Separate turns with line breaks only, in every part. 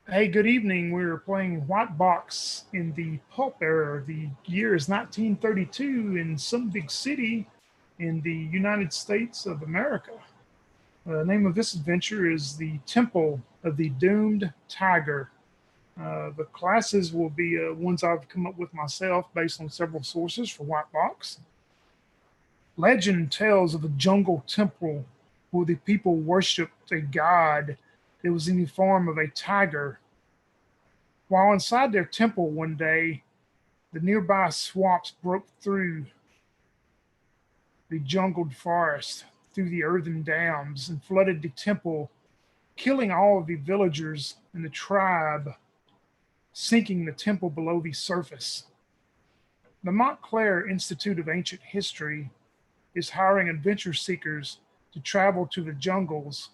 Hey, good evening. We're playing White Box in the pulp era. The year is 1932 in some big city in the United States of America. The name of this adventure is The Temple of the Doomed Tiger. The classes will be ones I've come up with myself based on several sources for White Box. Legend tells of a jungle temple where the people worshipped a god that was in the form of a tiger. While inside their temple one day, the nearby swamps broke through the jungled forest, through the earthen dams, and flooded the temple, killing all of the villagers and the tribe, sinking the temple below the surface. The Montclair Institute of Ancient History is hiring adventure seekers to travel to the jungles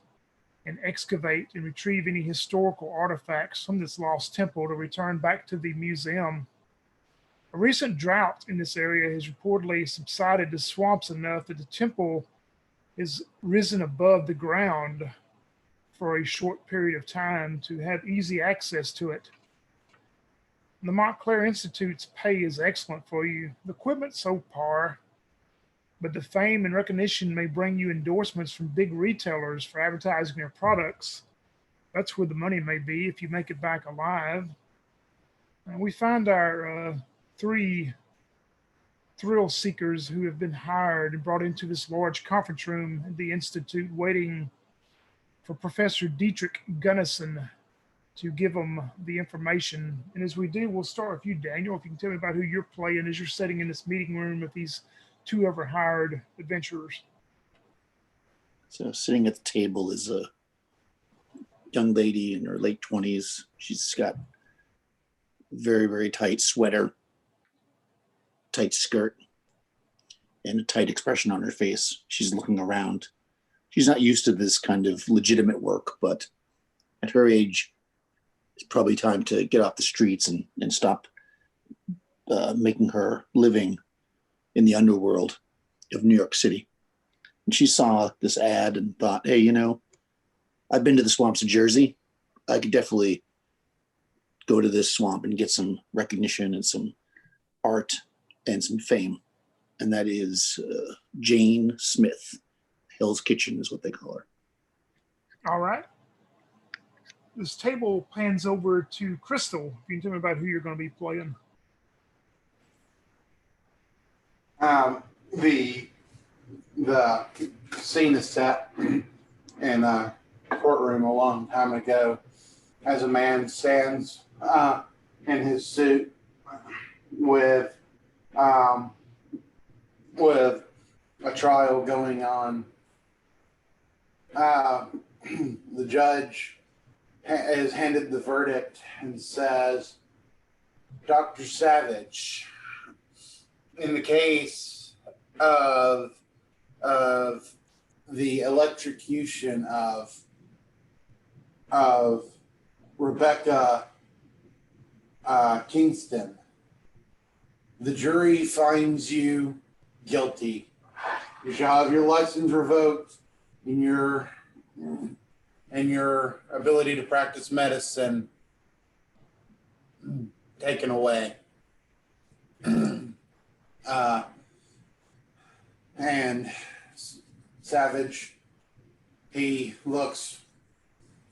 and excavate and retrieve any historical artifacts from this lost temple to return back to the museum. A recent drought in this area has reportedly subsided the swamps enough that the temple has risen above the ground for a short period of time to have easy access to it. The Montclair Institute's pay is excellent for you. The equipment's so par, but the fame and recognition may bring you endorsements from big retailers for advertising their products. That's where the money may be if you make it back alive. And we find our three thrill seekers who have been hired and brought into this large conference room at the Institute waiting for Professor Dietrich Gunnison to give them the information. And as we do, we'll start with you, Daniel. If you can tell me about who you're playing as you're sitting in this meeting room with these two ever hired adventurers.
So sitting at the table is a young lady in her late 20s. She's got very, very tight sweater, tight skirt, and a tight expression on her face. She's looking around. She's not used to this kind of legitimate work, but at her age, it's probably time to get off the streets and stop making her living in the underworld of New York City. And she saw this ad and thought, hey, I've been to the swamps of Jersey. I could definitely go to this swamp and get some recognition and some art and some fame. And that is Jane Smith. Hell's Kitchen is what they call her.
All right. This table pans over to Crystal. If you can tell me about who you're going to be playing.
The scene is set in a courtroom a long time ago as a man stands in his suit with with a trial going on. The judge is handed the verdict and says, Dr. Savage, in the case of the electrocution of Rebecca Kingston, the jury finds you guilty. You shall have your license revoked and your ability to practice medicine taken away. And Savage, he looks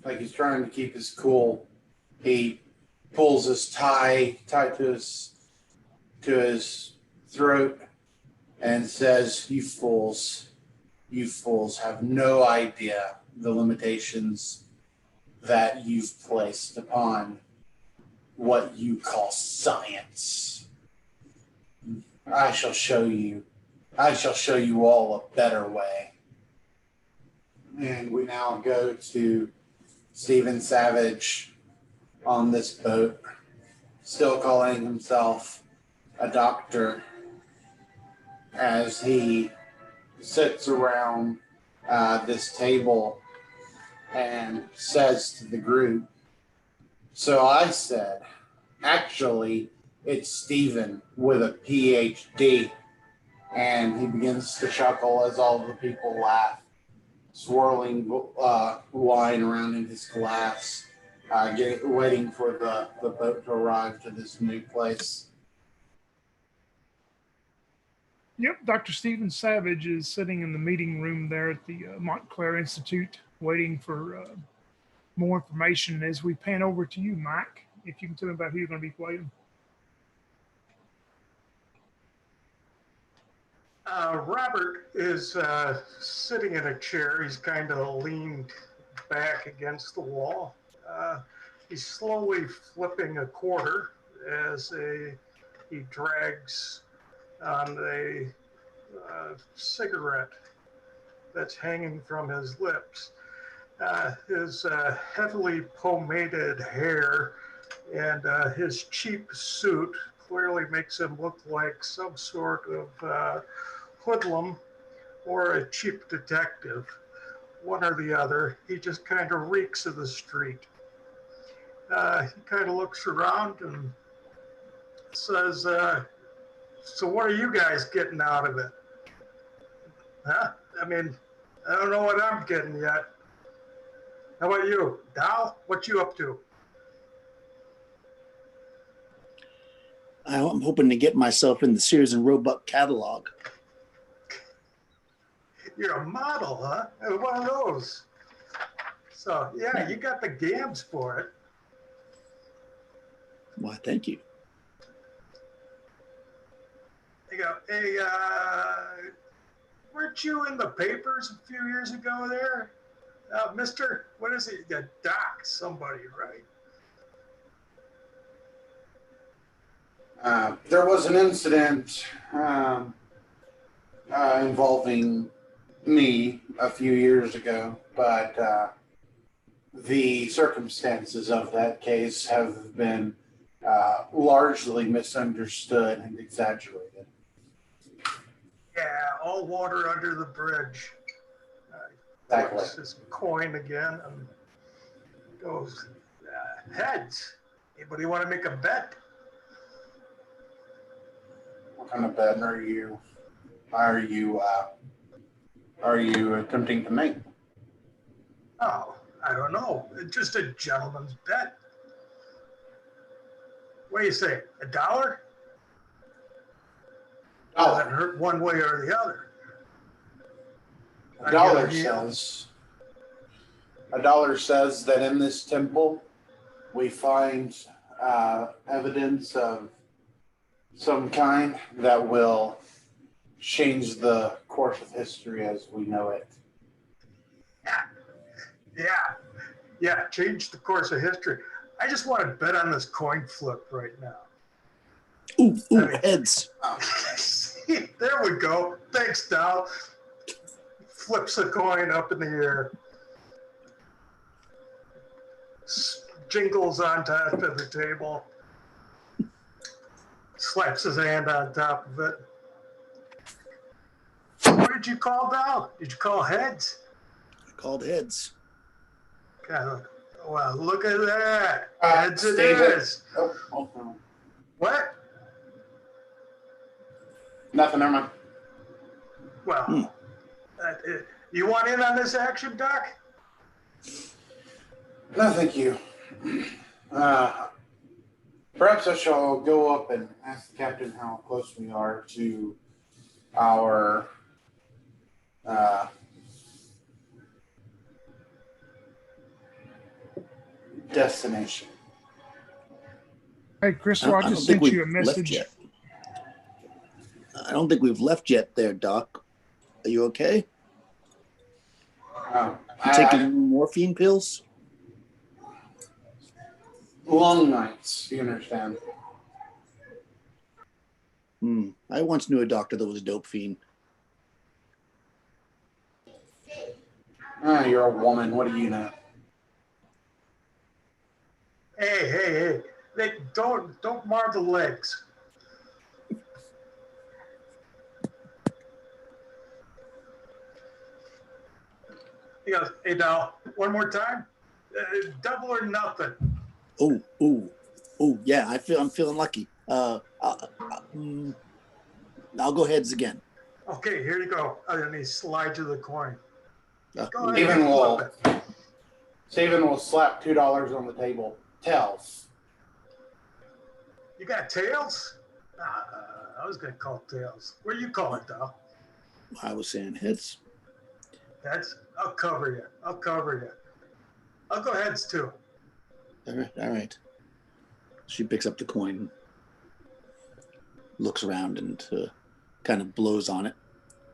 like he's trying to keep his cool. He pulls his tie tight to his throat and says, you fools have no idea the limitations that you've placed upon what you call science. I shall show you all a better way. And we now go to Stephen Savage on this boat, still calling himself a doctor, as he sits around this table and says to the group, so I said, actually, it's Stephen with a PhD. And he begins to chuckle as all the people laugh, swirling wine around in his glass. waiting for the boat to arrive to this new place.
Yep, Dr. Stephen Savage is sitting in the meeting room there at the Montclair Institute, waiting for more information. As we pan over to you, Mike, if you can tell me about who you're going to be playing.
Robert is sitting in a chair. He's kind of leaned back against the wall. He's slowly flipping a quarter as he drags on a cigarette that's hanging from his lips. His heavily pomaded hair and his cheap suit clearly makes him look like some sort of hoodlum or a cheap detective, one or the other. He just kind of reeks of the street. He kind of looks around and says, so what are you guys getting out of it? Huh? I mean, I don't know what I'm getting yet. How about you, Dal? What you up to?
I'm hoping to get myself in the Sears and Roebuck catalog.
You're a model, huh? One of those. So, yeah, you got the gams for it.
Why, thank you.
You go, hey, weren't you in the papers a few years ago there? Mr., what is it? You docked somebody, right?
There was an incident involving me a few years ago, but the circumstances of that case have been largely misunderstood and exaggerated.
Yeah, all water under the bridge.
Exactly.
Puts his coin again and goes, heads. Anybody want to make a bet?
What kind of bet are you attempting to make?
Oh, I don't know. It's just a gentleman's bet. What do you say? $1? Doesn't hurt one way or the other.
A dollar says that in this temple we find evidence of some kind that will change the course of history as we know it.
Yeah, change the course of history. I just want to bet on this coin flip right now.
Heads.
There we go. Thanks, Dal. Flips a coin up in the air. Jingles on top of the table. Slaps his hand on top of it. What did you call, Dal? Did you call heads?
I called heads.
God, well, look at that. Heads it is.
Oh.
What?
Nothing, never mind.
Well, you want in on this action, Doc?
No, thank you. Perhaps I shall go up and ask the captain how close we are to our destination.
Hey, Crystal, I just sent you a message.
I don't think we've left yet there, Doc. Are you okay? You taking morphine pills?
Long nights, you understand.
I once knew a doctor that was a dope fiend.
You're a woman. What do you know?
Hey. Don't mar the legs. He goes, hey, Dal, one more time. Double or nothing.
Oh, yeah. I'm feeling lucky. I'll go heads again.
Okay, here you go. And he slides you the coin.
Even low. Steven will slap $2 on the table. Tails.
You got tails? I was going to call tails. What do you call it, though?
I was saying heads.
I'll cover you. I'll go heads, too.
All right. She picks up the coin, looks around, and kind of blows on it,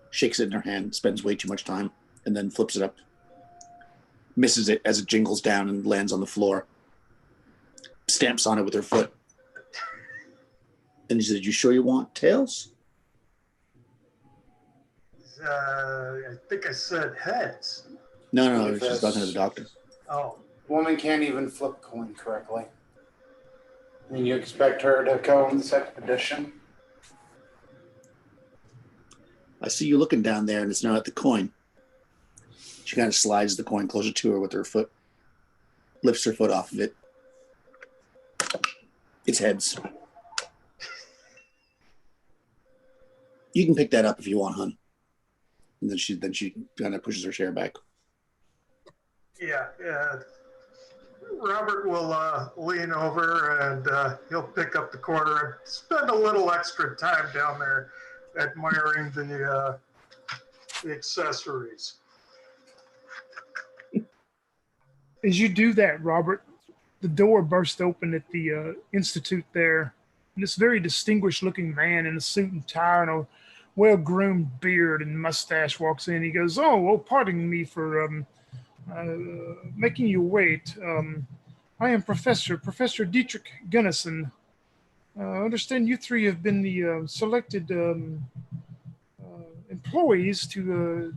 shakes it in her hand, spends way too much time, and then flips it up, misses it as it jingles down and lands on the floor, stamps on it with her foot. And he said, "You sure you want tails?"
I think I said heads.
No, she's talking to the doctor.
Oh.
Woman can't even flip a coin correctly. And you expect her to go on this expedition?
I see you looking down there, and it's not at the coin. She kind of slides the coin closer to her with her foot, lifts her foot off of it. It's heads. You can pick that up if you want, hon. And then she kind of pushes her chair back.
Yeah. Robert will lean over and he'll pick up the quarter and spend a little extra time down there admiring the accessories.
As you do that, Robert, the door bursts open at the institute there, and this very distinguished-looking man in a suit and tie and a well-groomed beard and mustache walks in. He goes, "Oh, pardon me for making you wait. I am Professor Dietrich Gunnison. I understand you three have been the selected employees to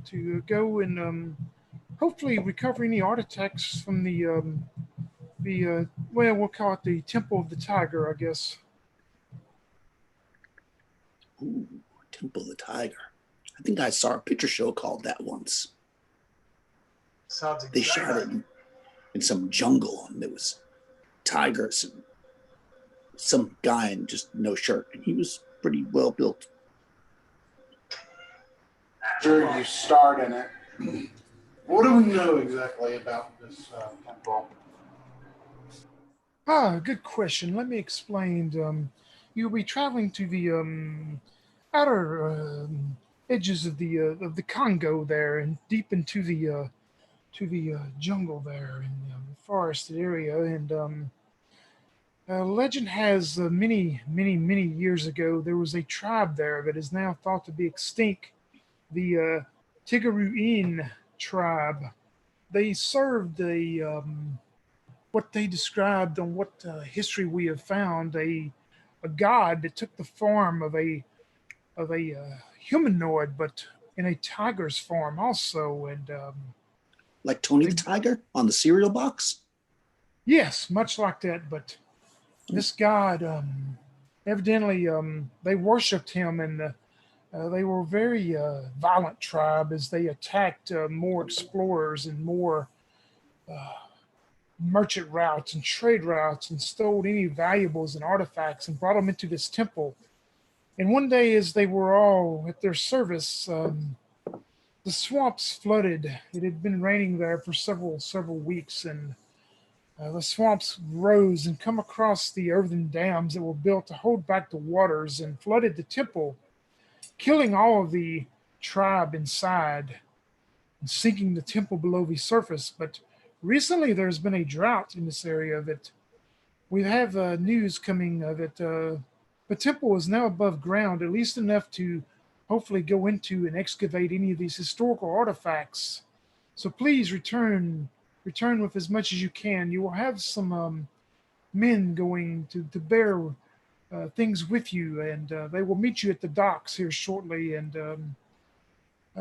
go and hopefully recover any artifacts from we'll call it the Temple of the Tiger, I guess."
Ooh, Temple of the Tiger. I think I saw a picture show called that once.
Sounds
They shot it in some jungle, and there was tigers and some guy in just no shirt, and he was pretty well built.
After you start in it, what do we know exactly about this temple?
Good question. Let me explain. You'll be traveling to the outer edges of the Congo there, and deep into the jungle there in the forested area. And legend has many years ago there was a tribe there that is now thought to be extinct. The Tigaruin tribe. They served what they described on what history we have found a god that took the form of a humanoid, but in a tiger's form also. And
Like Tony the Tiger on the cereal box?
yes, much like that. But this god, evidently, they worshipped him, and they were a very violent tribe as they attacked more explorers and more merchant routes and trade routes and stole any valuables and artifacts and brought them into this temple. And one day, as they were all at their service, the swamps flooded. It had been raining there for several weeks, and the swamps rose and come across the earthen dams that were built to hold back the waters and flooded the temple, killing all of the tribe inside and sinking the temple below the surface. But recently, there's been a drought in this area that we have news coming that the temple is now above ground, at least enough to hopefully go into and excavate any of these historical artifacts. So please return with as much as you can. You will have some men going to bear things with you, and they will meet you at the docks here shortly. And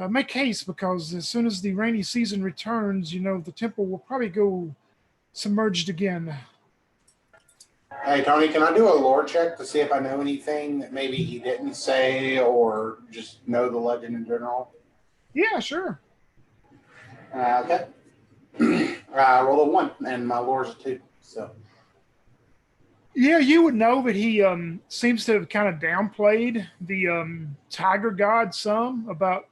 make haste, because as soon as the rainy season returns, the temple will probably go submerged again.
Hey, Tony, can I do a lore check to see if I know anything that maybe he didn't say or just know the legend in general?
Yeah, sure.
Okay. Roll a 1, and my lore's a 2. So
Yeah, you would know, but he seems to have kind of downplayed the tiger god some about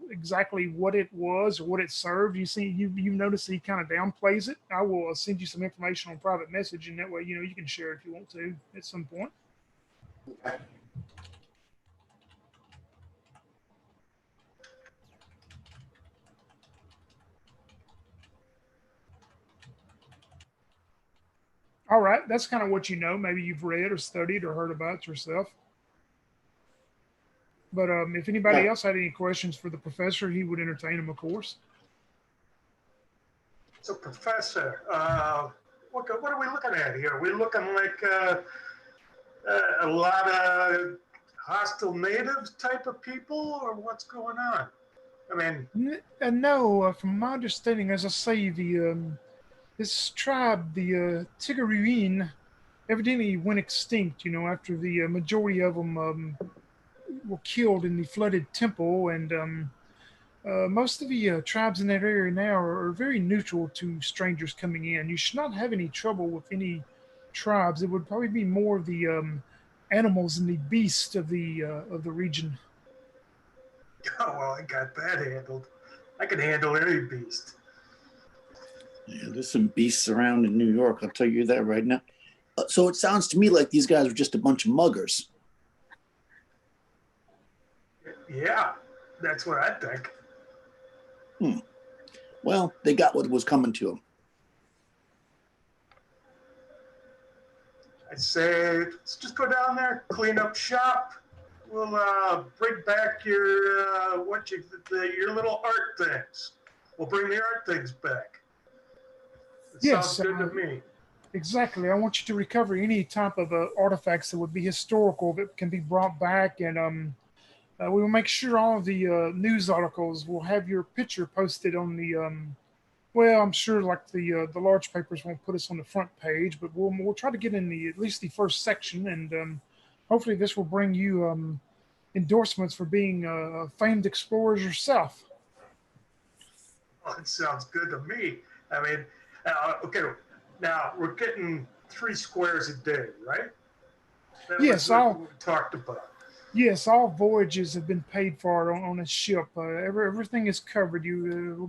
exactly what it was or what it served. You notice he kind of downplays it. I will send you some information on private message, and that way you can share if you want to at some point.
Okay.
All right, that's kind of what you know. Maybe you've read or studied or heard about yourself. But if anybody
Okay.
else had any questions for the professor, he would entertain them, of course.
So, Professor, what are we looking at here? Are we looking like a lot of hostile natives type of people, or what's going on? I mean,
No, from my understanding, as I say, the this tribe, the Tigaruin, evidently went extinct. After the majority of them were killed in the flooded temple, and most of the tribes in that area now are very neutral to strangers coming in. You should not have any trouble with any tribes. It would probably be more of the animals and the beasts of the region.
oh, well, I got that handled. I can handle any beast.
Yeah, there's some beasts around in New York. I'll tell you that right now. So it sounds to me like these guys were just a bunch of muggers.
Yeah, that's what I think.
Well, they got what was coming to them.
I'd say let's just go down there, clean up shop. We'll bring back your your little art things. We'll bring the art things back. It sounds
Yes,
good to me.
exactly. I want you to recover any type of artifacts that would be historical that can be brought back, and we will make sure all of the news articles will have your picture posted on the. Well, I'm sure like the large papers won't put us on the front page, but we'll try to get in the at least the first section, and hopefully this will bring you endorsements for being famed explorers yourself.
Oh, it sounds good to me. I mean, okay, now we're getting 3 squares a day, right? That was
Yes,
what
all
we talked about.
Yes, all voyages have been paid for on a ship. Everything is covered. You will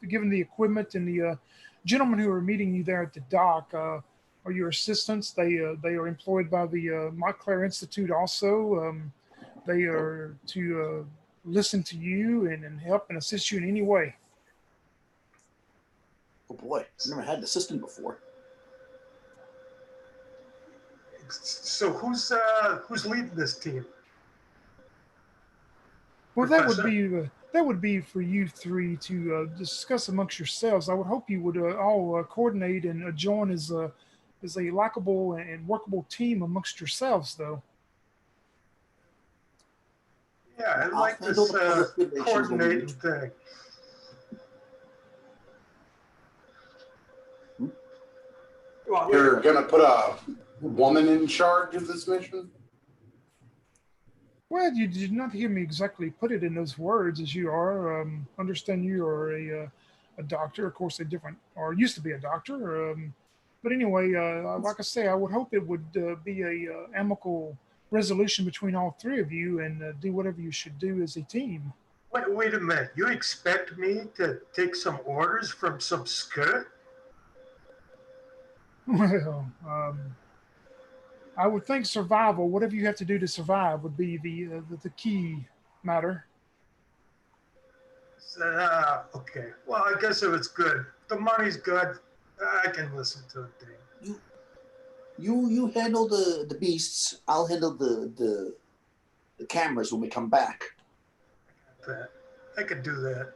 given the equipment, and the gentlemen who are meeting you there at the dock are your assistants. They are employed by the Montclair Institute. Also, they are to listen to you and help and assist you in any way.
Oh boy, I've never had an assistant before.
So who's leading this team?
Well,
Professor?
that would be for you three to discuss amongst yourselves. I would hope you would all coordinate and join as a likable and workable team amongst yourselves, though.
Yeah, I
I'll
like
handle
this
the public relations over
coordinating
here.
thing. Well,
You're gonna put a woman in charge of this mission?
Well, you did not hear me exactly put it in those words as you are. Understand you are a doctor, of course, a different, or used to be a doctor. But anyway, like I say, I would hope it would be a amicable resolution between all three of you and do whatever you should do as a team.
wait a minute. You expect me to take some orders from some skirt?
Well, I would think survival, whatever you have to do to survive, would be the key matter.
Okay. Well, I guess if it's good, the money's good. I can listen to it. Dave.
You handle the beasts. I'll handle the cameras when we come back.
That I could do that.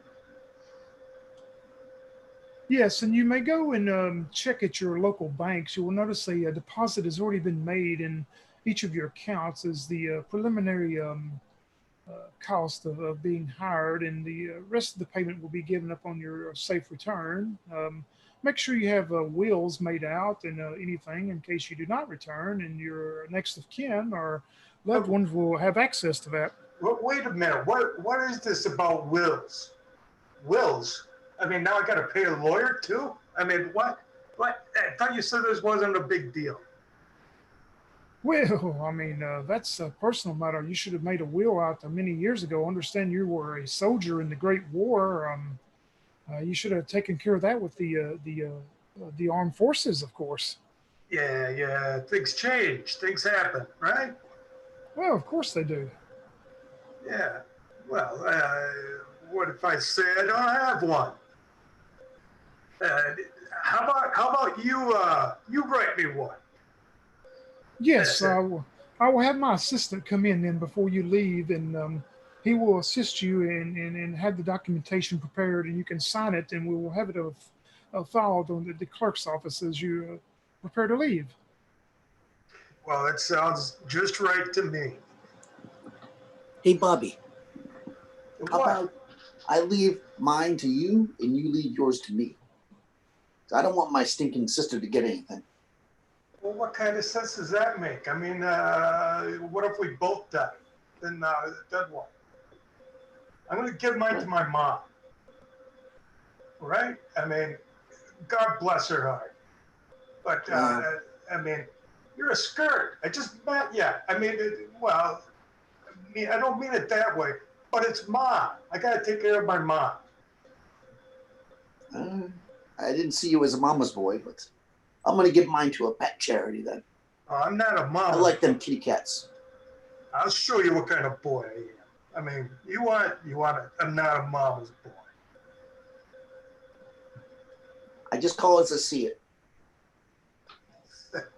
Yes, and you may go and check at your local banks. You will notice a deposit has already been made in each of your accounts as the preliminary cost of being hired, and the rest of the payment will be given up on your safe return. Make sure you have wills made out and anything in case you do not return, and your next of kin or loved ones will have access to that.
Wait a minute. What is this about wills? Wills? I mean, now I got to pay a lawyer too? I mean, what? I thought you said this wasn't a big deal.
Well, I mean, that's a personal matter. You should have made a will out there many years ago. Understand you were a soldier in the Great War. You should have taken care of that with the armed forces, of course.
Yeah, yeah. Things change. Things happen, right?
Well, of course they do.
Yeah. Well, what if I say I don't have one? Uh, how about you? You write me one.
Yes,
That's it.
I will have my assistant come in then before you leave, and he will assist you and have the documentation prepared, and you can sign it, and we will have it filed on the clerk's office as you prepare to leave.
Well, that sounds just right to me.
Hey, Bobby, how
What?
about I leave mine to you and you leave yours to me? I don't want my stinking sister to get anything.
Well, what kind of sense does that make? I mean, what if we both die? Then what? I'm going to give mine to my mom, right? I mean, God bless her heart. But I mean, you're a skirt. I just met you. I mean, well, I don't mean it that way, but it's mom. I got to take care of my mom.
Uh, I didn't see you as a mama's boy, but I'm going to give mine to a pet charity then.
I'm not a
I
mama.
like them kitty cats.
I'll show you what kind of boy I am. I mean, I'm not a mama's boy.
I just call it as I see it.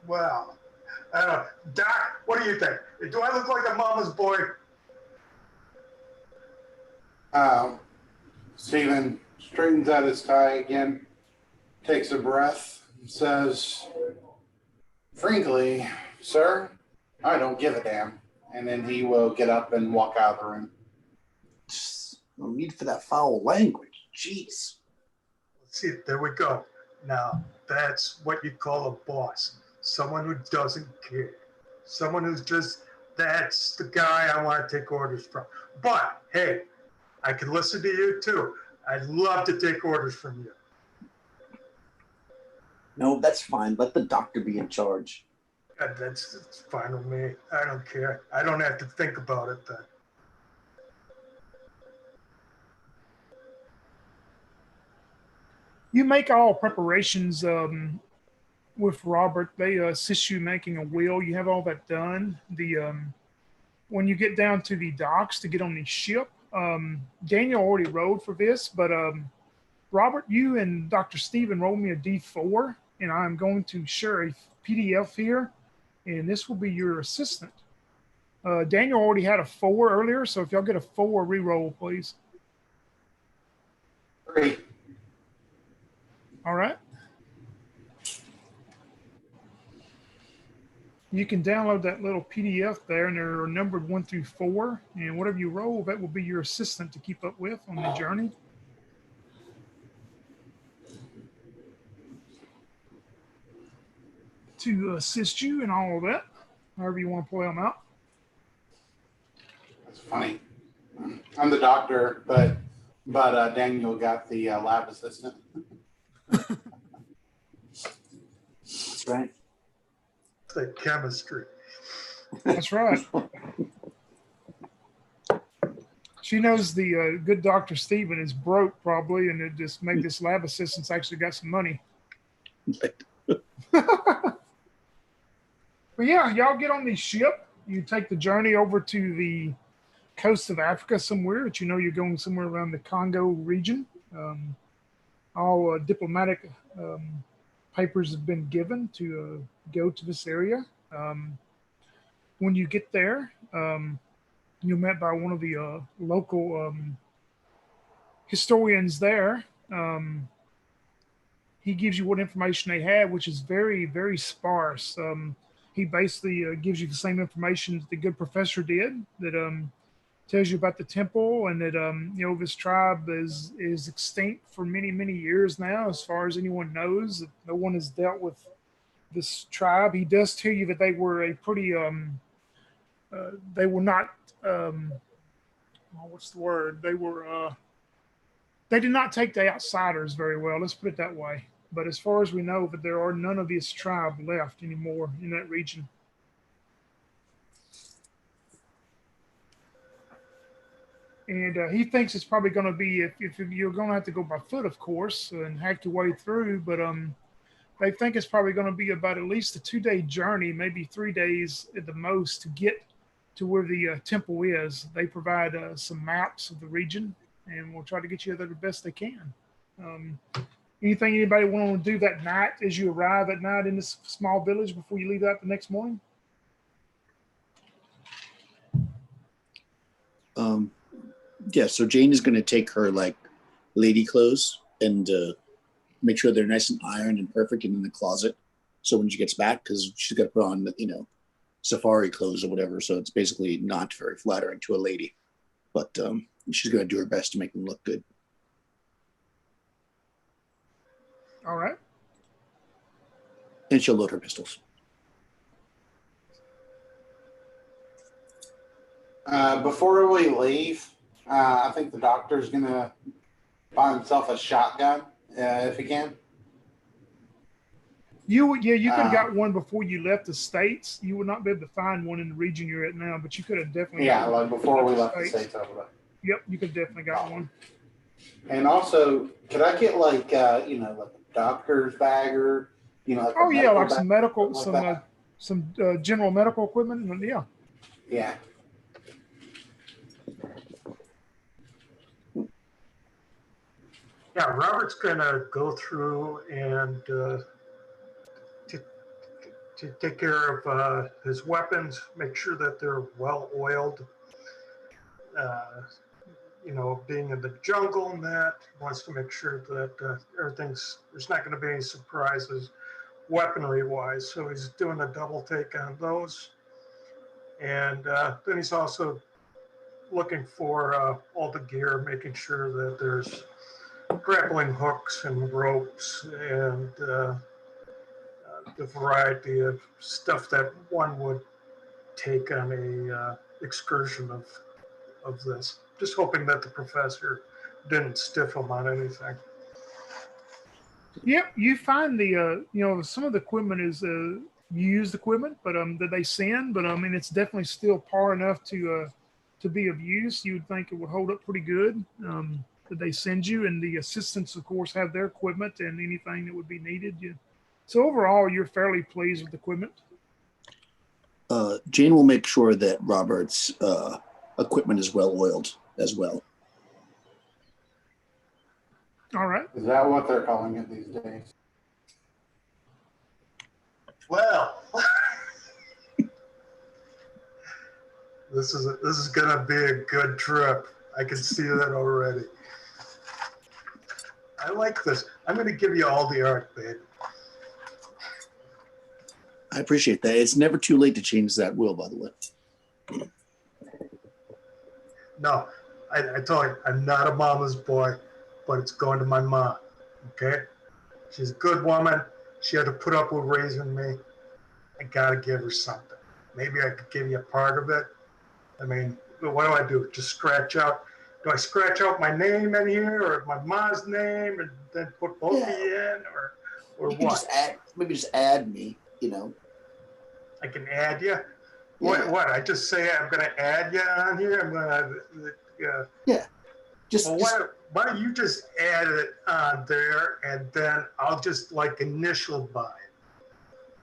Well, I don't know. Doc, what do you think? Do I look like a mama's boy?
Stephen straightens out his tie again, takes a breath, and says, frankly, sir, I don't give a damn. And then he will get up and walk out of the room.
No need for that foul language. Jeez.
Let's see, there we go. Now, that's what you call a boss. Someone who doesn't care. Someone who's just, that's the guy I want to take orders from. But, hey, I can listen to you too. I'd love to take orders from you.
No, that's fine. Let the doctor be in charge.
That's fine with me. I don't care. I don't have to think about it then.
You make all preparations with Robert. They assist you making a will. You have all that done. The when you get down to the docks to get on the ship, Daniel already rode for this, but Robert, you and Dr. Stephen roll me a D4, and I'm going to share a PDF here, and this will be your assistant. Daniel already had a 4 earlier, so if y'all get a 4, re-roll, please.
3.
All right. You can download that little PDF there, and they're numbered 1 through 4. And whatever you roll, that will be your assistant to keep up with on the journey. To assist you in all of that, however you want to play them out.
That's funny. I'm the doctor, but Daniel got the lab assistant.
That's right.
It's like chemistry.
That's right. She knows the good Dr. Stephen is broke probably, and it just make this lab assistant's actually got some money. But yeah, y'all get on the ship. You take the journey over to the coast of Africa somewhere that you know you're going somewhere around the Congo region. All diplomatic papers have been given to go to this area. When you get there, you're met by one of the local historians there. He gives you what information they have, which is very, very sparse. He basically gives you the same information that the good professor did, that tells you about the temple and that this tribe is extinct for many, many years now, as far as anyone knows. No one has dealt with this tribe. He does tell you that they were a pretty they were not what's the word? They did not take the outsiders very well. Let's put it that way. But as far as we know, that there are none of this tribe left anymore in that region. And he thinks it's probably going to be if you're going to have to go by foot, of course, and hack your way through. But they think it's probably going to be about at least a 2 day journey, maybe 3 days at the most, to get to where the temple is. They provide some maps of the region, and we'll try to get you there the best they can. Um, Anything anybody want to do that night as you arrive at night in this small village before you leave out the next morning?
Yeah, so Jane is going to take her like lady clothes and make sure they're nice and ironed and perfect and in the closet. So when she gets back, because she's got to put on, safari clothes or whatever. So it's basically not very flattering to a lady, but she's going to do her best to make them look good.
All right.
And she'll load her pistols.
Before we leave, I think the doctor's going to buy himself a shotgun if he can.
You could have got one before you left the States. You would not be able to find one in the region you're at now, but you could have definitely.
Yeah, like before we left the States over there.
Yep, you could definitely got one.
And also, could I get like a doctor's bag or like
like some medical,
like
some general medical equipment. Yeah.
Yeah.
Yeah, Robert's gonna go through and to take care of his weapons, make sure that they're well oiled. Being in the jungle and that, wants to make sure that there's not going to be any surprises weaponry wise. So he's doing a double take on those. And then he's also looking for all the gear, making sure that there's grappling hooks and ropes and the variety of stuff that one would take on a excursion of this. Just hoping that the professor didn't stiff him on anything.
Yep, you find the some of the equipment is used equipment, but that they send, but I mean it's definitely still par enough to be of use. You would think it would hold up pretty good. That they send you, and the assistants, of course, have their equipment and anything that would be needed. So overall, you're fairly pleased with the equipment.
Jane will make sure that Robert's equipment is well oiled as well.
All right.
Is that what they're calling it these days?
Well, this is gonna be a good trip. I can see that already. I like this. I'm gonna give you all the art, babe.
I appreciate that. It's never too late to change that will, by the way.
No, I told you, I'm not a mama's boy, but it's going to my mom, okay? She's a good woman. She had to put up with raising me. I got to give her something. Maybe I could give you a part of it. I mean, what do I do? Just scratch out? Do I scratch out my name in here or my mom's name and then put both of you in or
you
what?
Maybe just add me,
I can add you?
Yeah.
What? I just say I'm going to add you on here? I'm going to...
Yeah.
Why don't you just add it on there and then I'll just initial by it.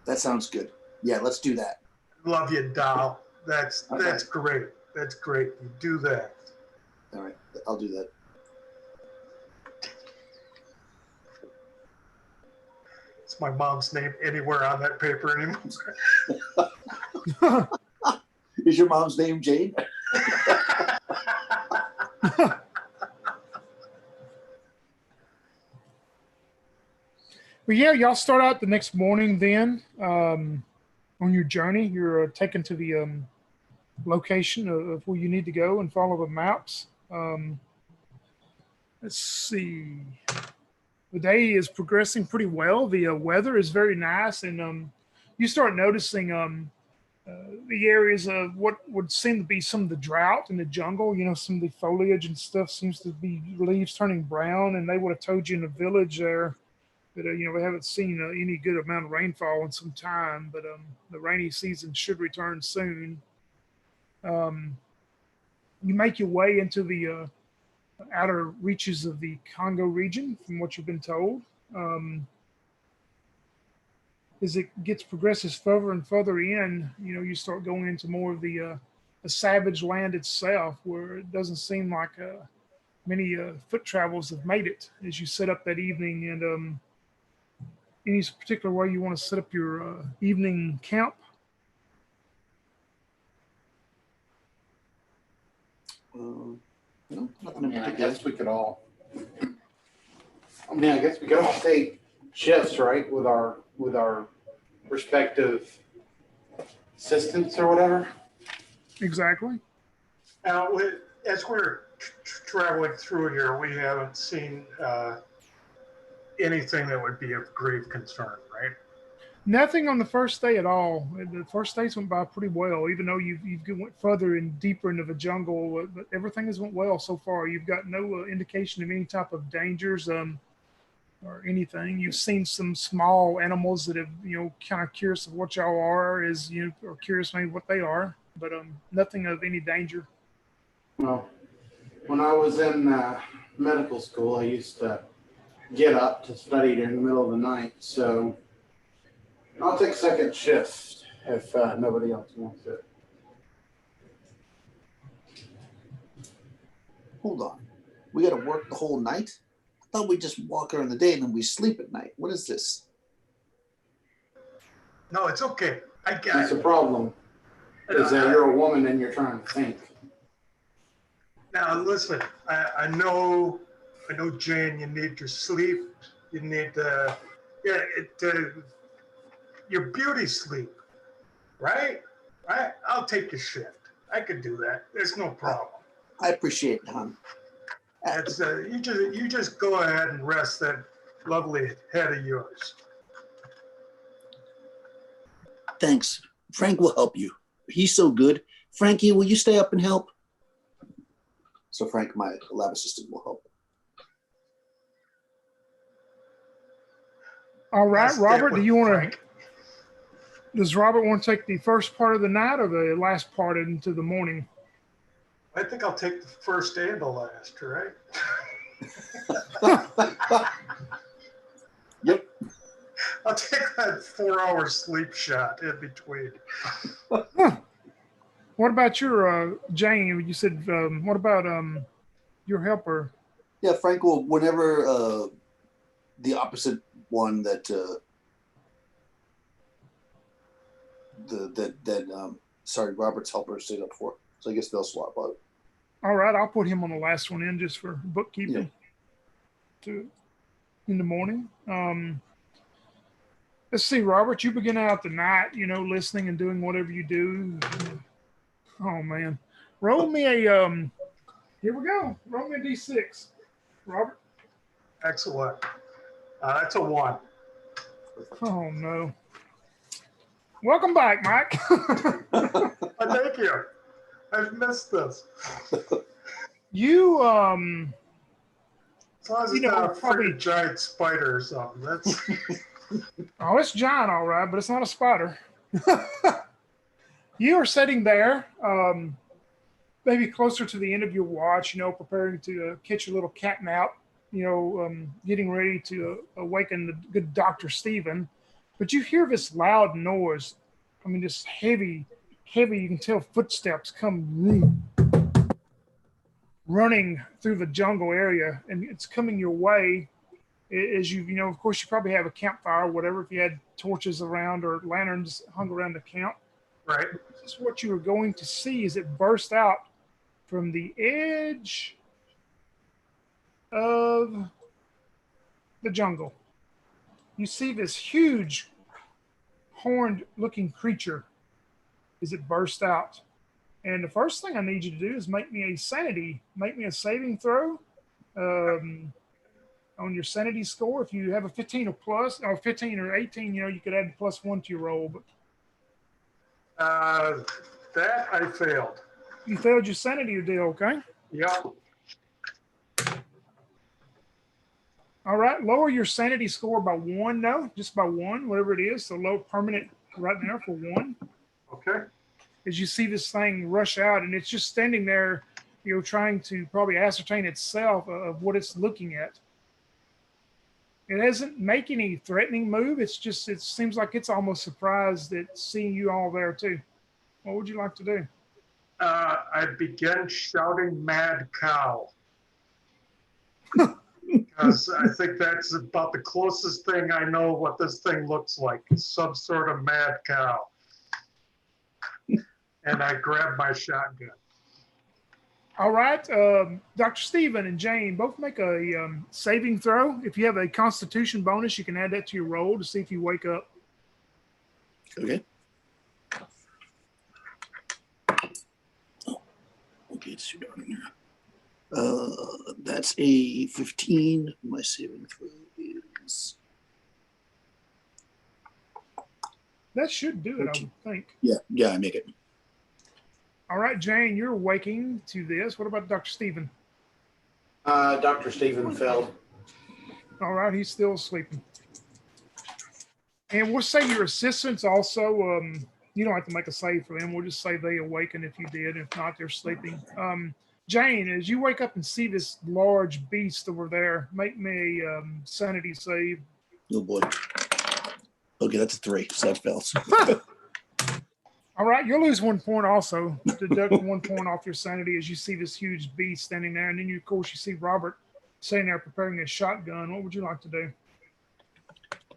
That sounds good. Yeah, let's do that.
Love you, doll. That's
Okay.
great. That's great. You do that.
All right, I'll do that.
Is my mom's name anywhere on that paper anymore?
Is your mom's name Jane?
Well, yeah, y'all start out the next morning then on your journey. You're taken to the location of where you need to go and follow the maps. Let's see. The day is progressing pretty well. The weather is very nice, and you start noticing the areas of what would seem to be some of the drought in the jungle. Some of the foliage and stuff seems to be leaves turning brown, and they would have told you in the village there that we haven't seen any good amount of rainfall in some time, but the rainy season should return soon. you make your way into the outer reaches of the Congo region, from what you've been told. As it progresses further and further in, you start going into more of the savage land itself, where it doesn't seem like many foot travels have made it as you set up that evening. And any particular way you want to set up your evening camp?
No, nothing
I
in
mean, I
particular.
guess we could all. I mean, I guess we could all take shifts, right, with our respective assistants or whatever.
Exactly.
Now, as we're traveling through here, we haven't seen anything that would be of grave concern, right?
Nothing on the first day at all. The first days went by pretty well, even though you went further and deeper into the jungle. But everything has went well so far. You've got no indication of any type of dangers or anything. You've seen some small animals that have, kind of curious of what y'all are, or curious maybe what they are, but nothing of any danger.
Well, when I was in medical school, I used to get up to study during the middle of the night. So I'll take second shift if nobody else wants it.
Hold on. We got to work the whole night? I thought we just walk during the day and then we sleep at night. What is this?
No, it's okay. I got
That's
it.
the problem. Is that you're a woman and you're trying to think.
Now, listen, I know, Jane, you need your sleep. You need your beauty sleep, right? Right? I'll take your shift. I could do that. There's no problem.
I appreciate it, hon.
That's you just go ahead and rest that lovely head of yours.
Thanks. Frank will help you. He's so good. Frankie, will you stay up and help? So Frank, my lab assistant, will help.
All right, Robert, do you want
Frank.
to? Does Robert want to take the first part of the night or the last part into the morning?
I think I'll take the first and the last, right?
Yep.
I'll take that 4-hour sleep shot in between.
What about your Jane? You said, what about your helper?
Yeah, Frank will, whenever the opposite one that Robert's helper stayed up for. So I guess they'll swap out.
All right, I'll put him on the last one in just for bookkeeping in the morning. Let's see, Robert, you begin out the night, listening and doing whatever you do. Oh man, roll me a here we go. Roll me a D6, Robert.
Excellent. That's a 1.
Oh no. Welcome back, Mike.
Thank you. I've missed this.
You
As long as it's not a
probably
freaking giant spider or something. That's
oh, it's giant, all right, but it's not a spider. You are sitting there, maybe closer to the end of your watch, preparing to catch your little cat nap, getting ready to awaken the good Dr. Stephen. But you hear this loud noise. I mean, this heavy, you can tell footsteps come running through the jungle area, and it's coming your way. As you of course, you probably have a campfire or whatever, if you had torches around or lanterns hung around the camp.
right.
This is what you are going to see as it bursts out from the edge of the jungle. You see this huge horned looking creature as it bursts out. And the first thing I need you to do is make me a saving throw on your sanity score. If you have a 15 or plus, or 15 or 18, you could add +1 to your roll. But
that I failed.
you failed your sanity deal, okay?
Yeah.
All right, lower your sanity score by 1, no, just by 1, whatever it is. So low permanent right now for 1.
Okay.
As you see this thing rush out, and it's just standing there trying to probably ascertain itself of what it's looking at. It doesn't make any threatening move. It seems like it's almost surprised at seeing you all there too. What would you like to do?
I begin shouting "Mad Cow" because I think that's about the closest thing I know what this thing looks like. It's some sort of mad cow. And I grab my shotgun.
All right, Dr. Stephen and Jane, both make a saving throw. If you have a Constitution bonus, you can add that to your roll to see if you wake up.
Okay. Oh, okay, it's too dark in here. That's a 15. My saving throw is.
That should do it,
14.
I would think.
Yeah, I make it.
All right, Jane, you're waking to this. What about Dr. Stephen?
Dr. Stephen fell.
All right, he's still sleeping. And we'll say your assistants also, you don't have to make a save for them. We'll just say they awaken if you did. If not, they're sleeping. Jane, as you wake up and see this large beast over there, make me a sanity save.
Oh boy. Okay, that's a 3, so that fails.
All right, you'll lose 1 point also. Deduct 1 point off your sanity as you see this huge beast standing there. And then, of course, you see Robert sitting there preparing his shotgun. What would you like to do?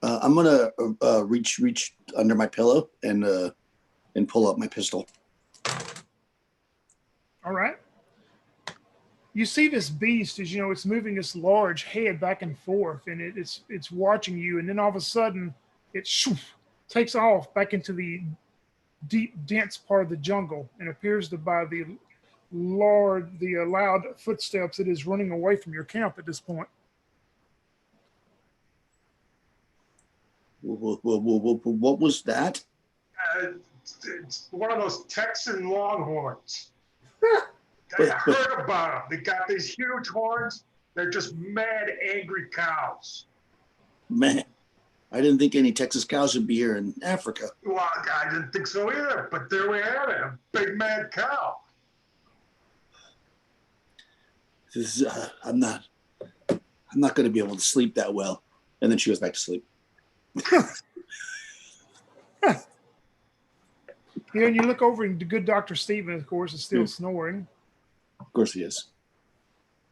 I'm gonna reach under my pillow and pull up my pistol.
All right. You see this beast as it's moving this large head back and forth, and it's watching you. And then all of a sudden, it takes off back into the deep, dense part of the jungle and appears to by the loud footsteps it is running away from your camp at this point.
What was that?
It's one of those Texan longhorns. I heard about them. They got these huge horns. They're just mad, angry cows.
Man, I didn't think any Texas cows would be here in Africa.
Well, I didn't think so either, but there we have it, a big mad cow.
This is, I'm not going to be able to sleep that well. And then she goes back to sleep.
And you look over and the good Dr. Stephen, of course, is still snoring.
Of course he is.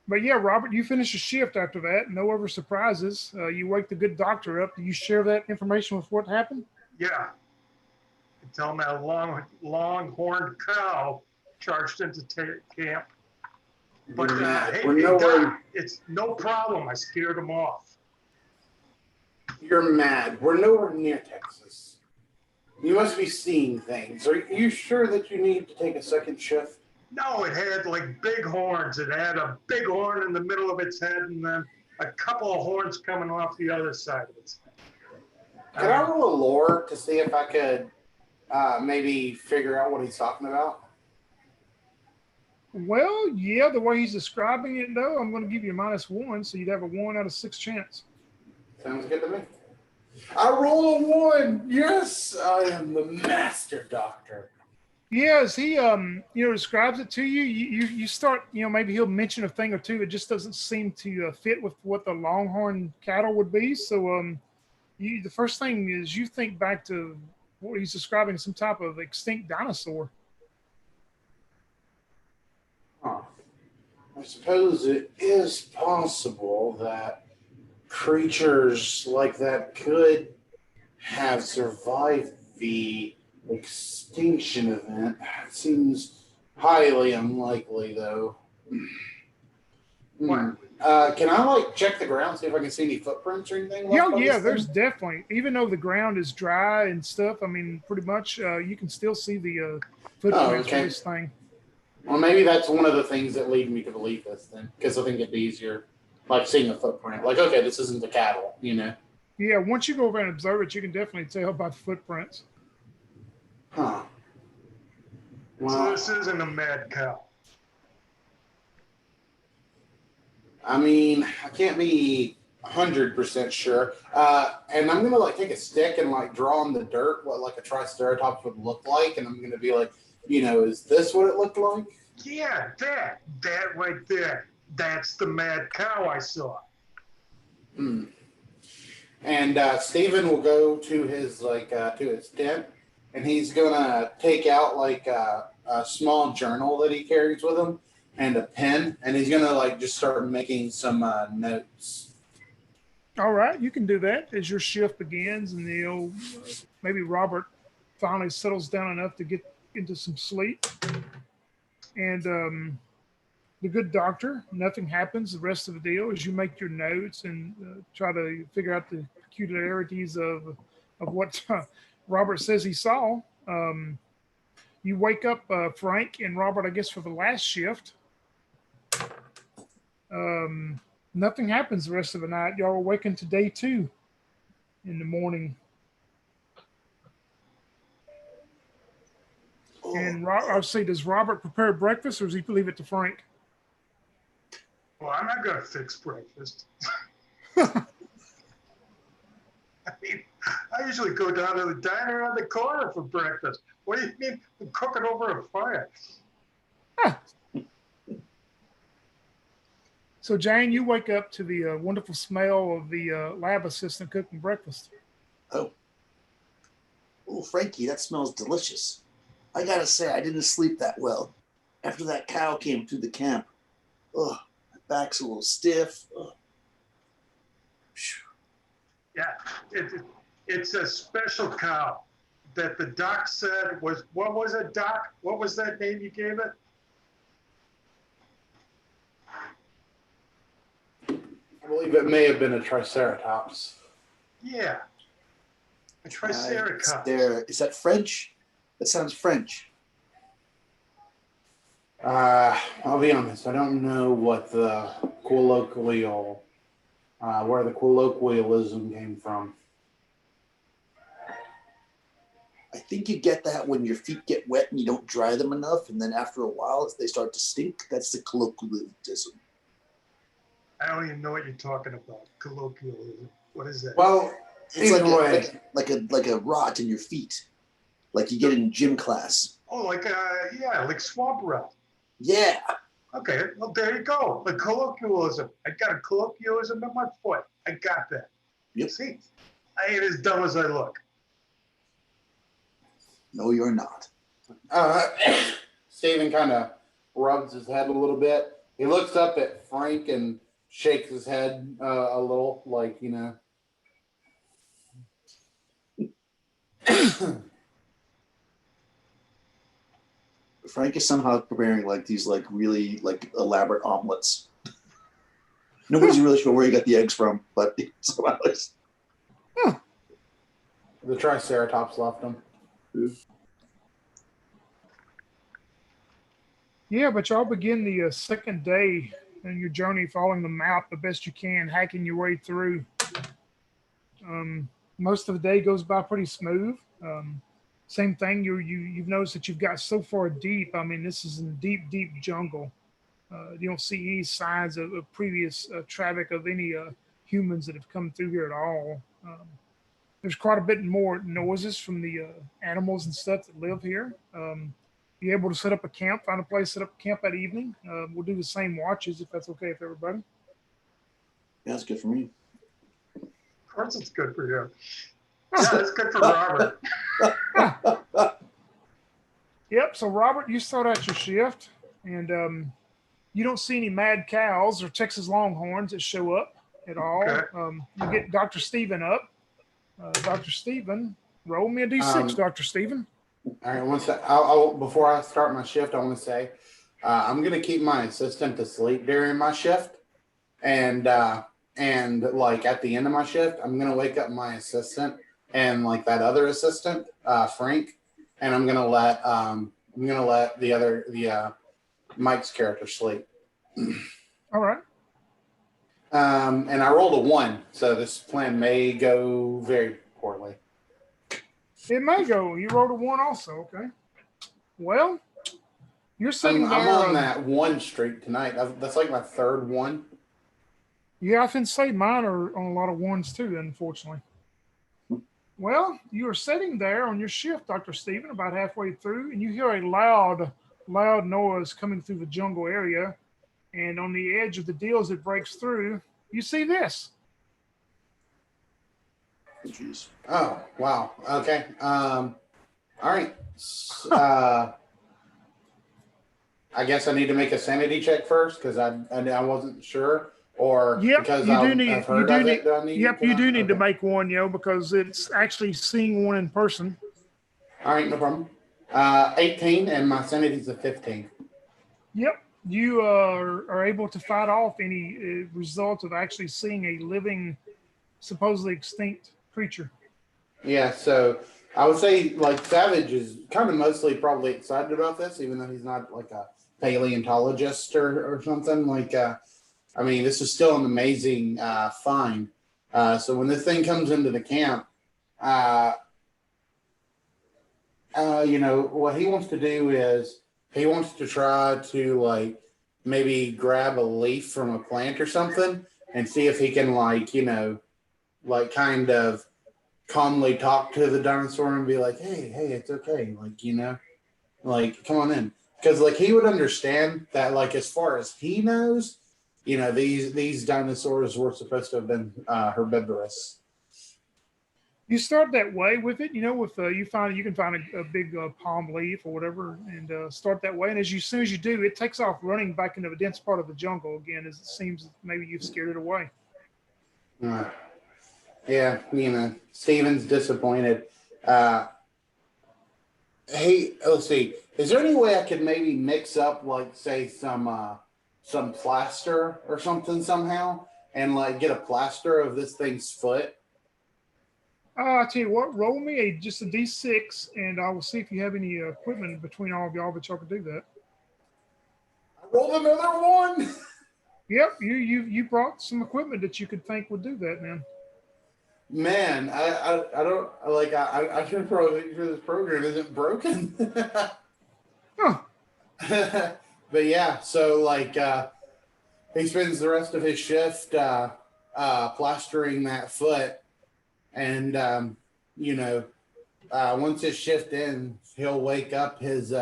But yeah, Robert, you finish your shift after that. No other surprises. You wake the good doctor up. Do you share that information with what happened?
Yeah. Tell him that long-horned cow charged into camp. But it's no problem. I scared him off.
You're mad. We're nowhere near Texas. You must be seeing things. Are you sure that you need to take a second shift?
No, it had like big horns. It had a big horn in the middle of its head and then a couple of horns coming off the other side of its head.
Can I roll a lore to see if I could maybe figure out what he's talking about?
Well, yeah, the way he's describing it, though, I'm going to give you a -1, so you'd have a 1 out of 6 chance.
Sounds good to me. I roll a 1. Yes, I am the master doctor.
Yeah, as he describes it to you, you start, maybe he'll mention a thing or two. It just doesn't seem to fit with what the longhorn cattle would be. So the first thing is you think back to what he's describing, some type of extinct dinosaur.
Huh. I suppose it is possible that creatures like that could have survived the extinction event. It seems highly unlikely, though. Can I check the ground, see if I can see any footprints or anything?
Yeah, there's definitely, even though the ground is dry and stuff, I mean, pretty much you can still see the footprints of this thing.
Well, maybe that's one of the things that lead me to believe this then, because I think it'd be easier, seeing a footprint. Okay, this isn't the cattle,
Yeah, once you go over and observe it, you can definitely tell by the footprints.
Huh. Well,
so this isn't a mad cow.
I mean, I can't be 100% sure. And I'm going to take a stick and draw on the dirt what a triceratops would look like. And I'm going to be is this what it looked like?
Yeah, that right there. That's the mad cow I saw.
Hmm. And Steven will go to his to his tent, and he's gonna take out like a small journal that he carries with him and a pen, and he's gonna like just start making some notes.
All right, you can do that as your shift begins, and maybe Robert finally settles down enough to get into some sleep. And the good doctor, nothing happens. The rest of the deal is you make your notes and try to figure out the peculiarities of what Robert says he saw. You wake up Frank and Robert, I guess, for the last shift. Um, Nothing happens the rest of the night. Y'all awaken to day 2 in the morning. And I'll say, does Robert prepare breakfast or does he leave it to Frank?
Well, I'm not gonna fix breakfast. I mean, I usually go down to the diner on the corner for breakfast. What do you mean cook it over a fire?
Huh. So, Jane, you wake up to the wonderful smell of the lab assistant cooking breakfast.
Oh, Frankie, that smells delicious. I gotta say, I didn't sleep that well. After that cow came through the camp, my back's a little stiff.
Yeah, it's a special cow that the doc said was, what was it, Doc? What was that name you gave it?
I believe it may have been a triceratops.
Yeah, a triceratops.
Is that French? That sounds French.
I'll be honest. I don't know what the colloquial, where the colloquialism came from.
I think you get that when your feet get wet and you don't dry them enough, and then after a while they start to stink. That's the colloquialism.
I don't even know what you're talking about. Colloquialism. What is that?
Well,
It's like a rot in your feet, like you get in gym class.
Oh, like swamp rot.
Yeah.
Okay, well there you go. The colloquialism. I got a colloquialism in my foot. I got that.
Yep.
See, I ain't as dumb as I look.
No, you're not.
Steven kind of rubs his head a little bit. He looks up at Frank and shakes his head a little, like, you know.
Frank is somehow preparing like these like really like elaborate omelets. Nobody's really sure where he got the eggs from, but somehow it's...
The Triceratops left him.
Yeah, but y'all begin the second day in your journey, following the map the best you can, hacking your way through. Most of the day goes by pretty smooth. Same thing. You've noticed that you've got so far deep. I mean, this is in deep, deep jungle. You don't see any signs of previous traffic of any humans that have come through here at all. There's quite a bit more noises from the animals and stuff that live here. Be able to set up a camp, find a place, set up a camp that evening. We'll do the same watches if that's okay with everybody.
Yeah, that's good for me.
Of course it's good for you. Yeah, it's good for Robert.
Yep. So Robert, you start out your shift, and you don't see any mad cows or Texas Longhorns that show up at all.
Okay.
You get Dr. Steven up. Dr. Steven, roll me a d6, Dr. Steven.
All right, one sec. I'll before I start my shift, I want to say I'm going to keep my assistant asleep during my shift, and like at the end of my shift, I'm going to wake up my assistant and like that other assistant, Frank, and I'm going to let the Mike's character sleep.
All right.
And I rolled a 1, so this plan may go very poorly.
It may go. You rolled a 1 also. Okay. Well, you're sitting there.
I'm on that 1 streak tonight. That's like my 3rd one.
Yeah, I can say mine are on a lot of 1s too, unfortunately. Well, you are sitting there on your shift, Dr. Steven, about halfway through, and you hear a loud loud noise coming through the jungle area. And on the edge of the deal as it breaks through, you see this.
Jeez.
Oh, wow. Okay. All right. I guess I need to make a sanity check first because I wasn't sure, or
Yep,
because
you do
I've
need
heard of it. Do I need?
yep,
Can
you
I?
do need to
Okay.
make one, because it's actually seeing one in person.
All right, no problem. 18, and my sanity's a 15.
Yep, you are able to fight off any result of actually seeing a living, supposedly extinct creature.
Yeah, so I would say like Savage is kind of mostly probably excited about this, even though he's not like a paleontologist or something. Like, I mean, this is still an amazing find. So when this thing comes into the camp, uh, what he wants to do is he wants to try to like maybe grab a leaf from a plant or something and see if he can like kind of calmly talk to the dinosaur and be like, hey, it's okay. Like, come on in. Because like he would understand that like as far as he knows, these dinosaurs were supposed to have been herbivorous.
You start that way with it, with you can find a big palm leaf or whatever, and start that way. And as soon as you do, it takes off running back into a dense part of the jungle again, as it seems maybe you've scared it away.
Yeah, Steven's disappointed. Hey, let's see. Is there any way I could maybe mix up, like, say, some plaster or something somehow, and like get a plaster of this thing's foot?
I'll tell you what, roll me just a d6, and I will see if you have any equipment between all of y'all that y'all can do that.
I rolled another one.
Yep, you brought some equipment that you could think would do that, man.
Man, I don't like I should probably make sure this program isn't broken.
Huh.
But yeah, so like he spends the rest of his shift plastering that foot, and once his shift ends, he'll wake up his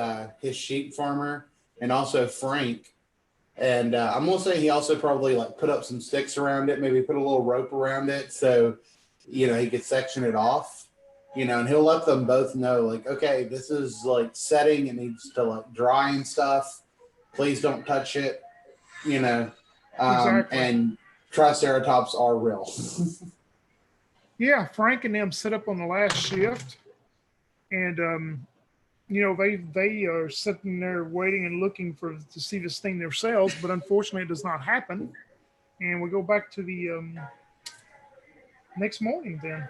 sheep farmer and also Frank. And I'm gonna say he also probably like put up some sticks around it, maybe put a little rope around it, so he could section it off. And he'll let them both know, like, okay, this is like setting, it needs to like dry and stuff. Please don't touch it.
Exactly.
And Triceratops are real.
Yeah, Frank and them set up on the last shift, and they are sitting there waiting and looking to see this thing themselves, but unfortunately, it does not happen. And we go back to the next morning then.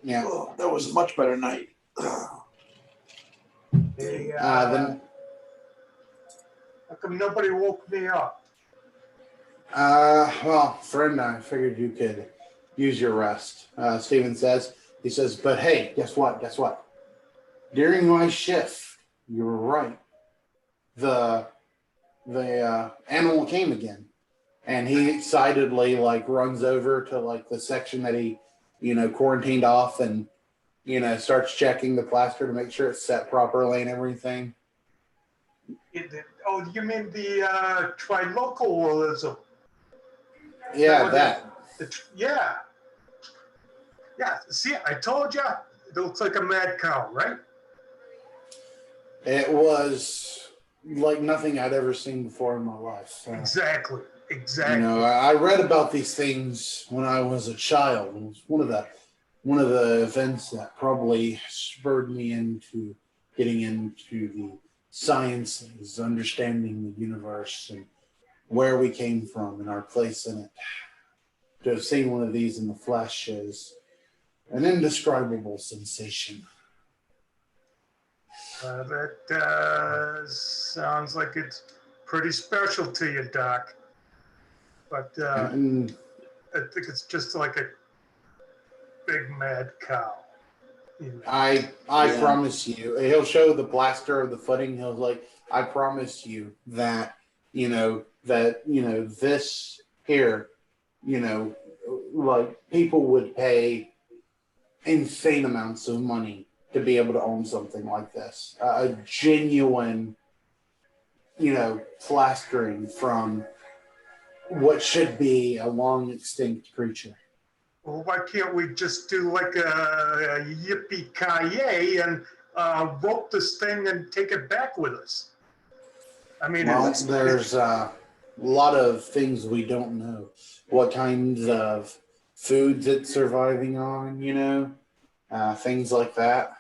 Yeah.
Oh, that was a much better night.
Hey,
Then
how come nobody woke me up?
well, friend, I figured you could use your rest. Steven says. He says, but hey, guess what? During my shift, you were right. The animal came again, and he excitedly like runs over to like the section that he quarantined off, and starts checking the plaster to make sure it's set properly and everything.
Oh, you mean the trilocalism?
Yeah, that.
Yeah. Yeah, see, I told you, it looks like a mad cow, right?
It was like nothing I'd ever seen before in my life. So,
Exactly.
I read about these things when I was a child. It was one of the events that probably spurred me into getting into the sciences, understanding the universe and where we came from and our place in it. To have seen one of these in the flesh is an indescribable sensation.
That sounds like it's pretty special to you, Doc. But I think it's just like a big mad cow.
I promise you, he'll show the plaster of the footing. He'll like, I promise you that, this here, like people would pay insane amounts of money to be able to own something like this. A genuine, plastering from what should be a long extinct creature.
Well, why can't we just do like a yippee-ki-yay and rope this thing and take it back with us? I mean,
Well, there's a lot of things we don't know. What kinds of foods it's surviving on, things like that.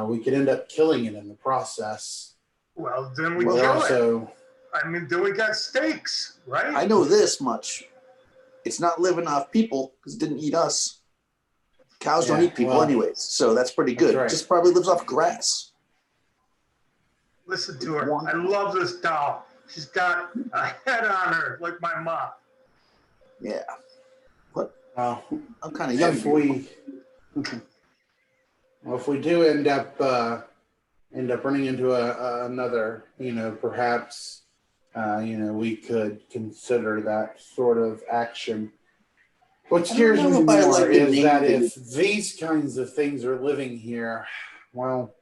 We could end up killing it in the process.
well, then we
But
kill it.
also,
I mean, then we got steaks, right?
I know this much. It's not living off people because it didn't eat us. Cows don't
Yeah,
eat people
well,
anyways, so that's pretty good.
that's right.
Just probably lives off grass.
Listen to her. I love this doll. She's got a head on her like my mom.
Yeah. What?
uh,
I'm kind of young.
if we do end up running into another, perhaps, we could consider that sort of action. What scares me more is that if these kinds of things are living here, well,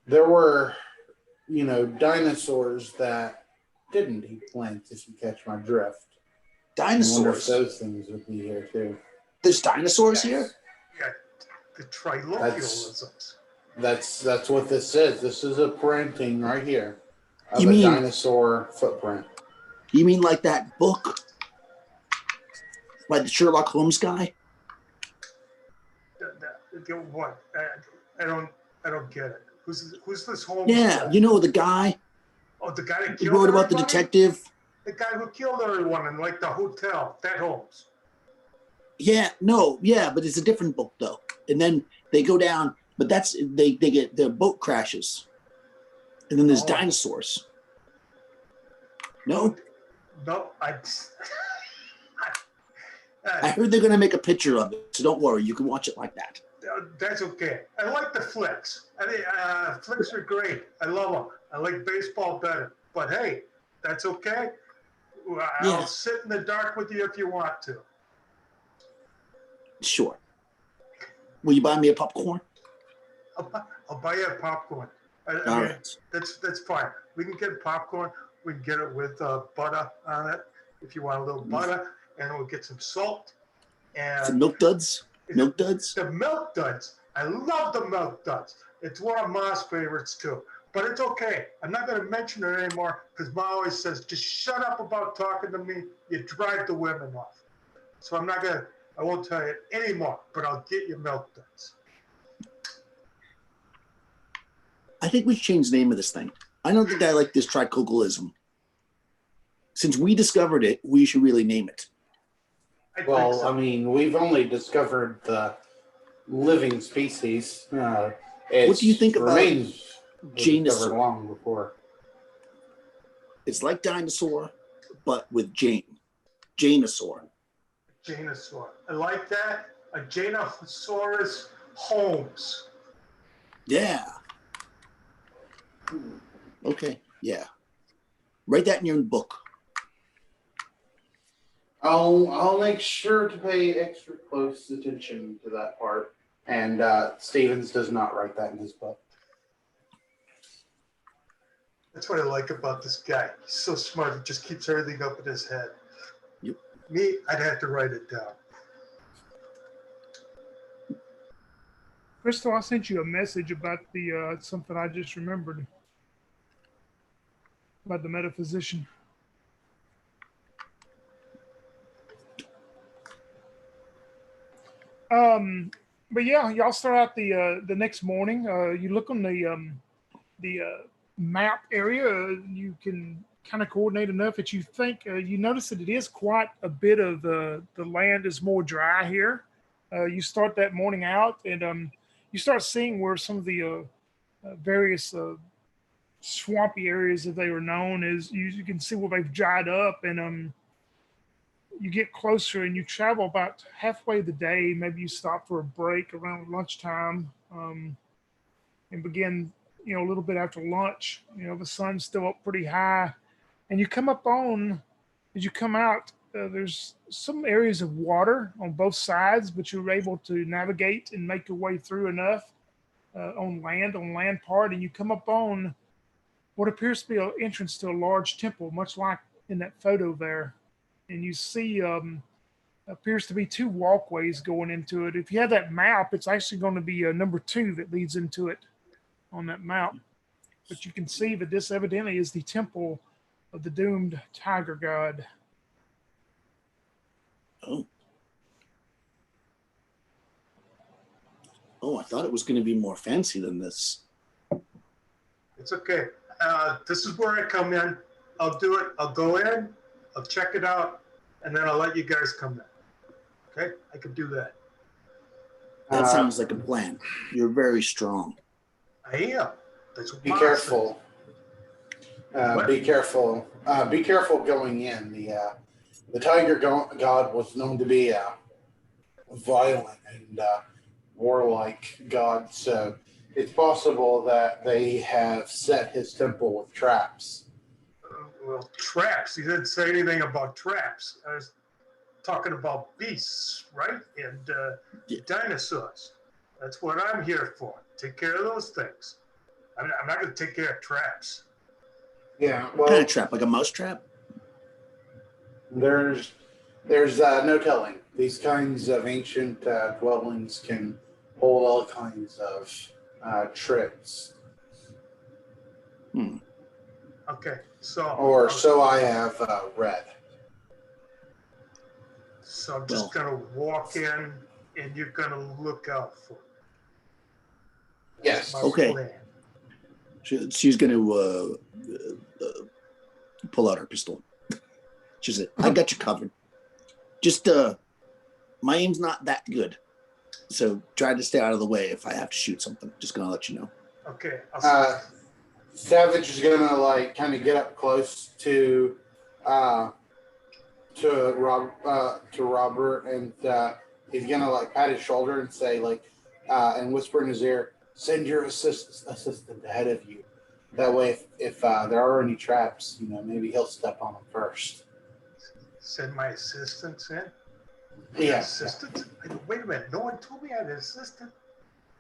there were, dinosaurs that didn't eat plants, if you catch my drift.
Dinosaurs?
I wonder if those things would be here too.
There's dinosaurs here?
Yeah, the triloculisms.
That's what this is. This is a printing right here of
You
a
mean-
dinosaur footprint.
You mean like that book by the Sherlock Holmes guy?
What? I don't get it. Who's this Holmes
Yeah,
guy?
the guy
Oh, the guy that
who
killed
wrote about the
everybody?
detective.
The guy who killed everyone in like the hotel. That Holmes.
Yeah, no, yeah, but it's a different book though. And then they go down, but they get their boat crashes, and then there's
Oh.
dinosaurs. No,
No,
I heard they're gonna make a picture of it, so don't worry, you can watch it like that.
that's okay. I like the flicks. I mean, flicks are great. I love them. I like baseball better. But hey, that's okay. I'll
Yeah.
sit in the dark with you if you want to.
Sure. Will you buy me a popcorn?
I'll buy you a popcorn. I
All
mean,
right.
That's fine. We can get popcorn. We can get it with butter on it if you want a little butter, and we'll get some salt and
Some milk duds. Milk duds.
the milk duds. I love the milk duds. It's one of Ma's favorites too. But it's okay. I'm not going to mention it anymore because Ma always says, just shut up about talking to me. You drive the women off. So I won't tell you anymore, but I'll get you milk duds.
I think we should change the name of this thing. I don't think I like this tricoculism. Since we discovered it, we should really name it.
I think
Well,
so.
I mean, we've only discovered the living species.
What do you think about
remains
Janus?
discovered long before?
It's like dinosaur, but with Jane. Janosaur.
Janosaur. I like that. A Janosaurus Holmes.
Yeah. Okay. Yeah. Write that in your book.
I'll make sure to pay extra close attention to that part. And Stevens does not write that in his book.
That's what I like about this guy. He's so smart. He just keeps everything up in his head.
Yep.
Me, I'd have to write it down.
Crystal, I sent you a message about the something I just remembered about the metaphysician. But yeah, y'all start out the next morning. You look on the map area. You can kind of coordinate enough that you think you notice that it is quite a bit of the land is more dry here. You start that morning out, and you start seeing where some of the various swampy areas that they were known as. You can see where they've dried up, and you get closer and you travel about halfway the day. Maybe you stop for a break around lunchtime, and begin, a little bit after lunch. The sun's still up pretty high, and you come up on, as you come out, there's some areas of water on both sides, but you're able to navigate and make your way through enough. on land part, and you come up on what appears to be an entrance to a large temple, much like in that photo there. And you see appears to be two walkways going into it. If you have that map, it's actually going to be number 2 that leads into it on that map. But you can see that this evidently is the temple of the doomed tiger god.
Oh. Oh, I thought it was going to be more fancy than this.
It's okay. This is where I come in. I'll do it. I'll go in. I'll check it out, and then I'll let you guys come in. Okay, I can do that.
That sounds like a plan. You're very strong.
I am. That's
Be careful. Be careful. Be careful going in. The tiger god was known to be a violent and warlike god, so it's possible that they have set his temple with traps.
Well, traps. He didn't say anything about traps. I was talking about beasts, right? And dinosaurs. That's what I'm here for. Take care of those things. I'm not going to take care of traps.
Yeah,
What kind of trap? Like a mouse trap?
There's no telling. These kinds of ancient dwellings can hold all kinds of tricks.
Okay, so...
Or so I have read.
So I'm just going to walk in, and you're going to look out for me.
Yes.
Okay.
Plan.
She's going to pull out her pistol. She said, I got you covered. Just, my aim's not that good. So try to stay out of the way if I have to shoot something. Just going to let you know.
Okay.
Savage is gonna like kind of get up close to Robert, and he's gonna like pat his shoulder and say like and whisper in his ear, "Send your assistant ahead of you. That way, if there are any traps, maybe he'll step on them first."
Send my assistants in?
Yeah.
Assistant? Wait a minute. No one told me I had an assistant.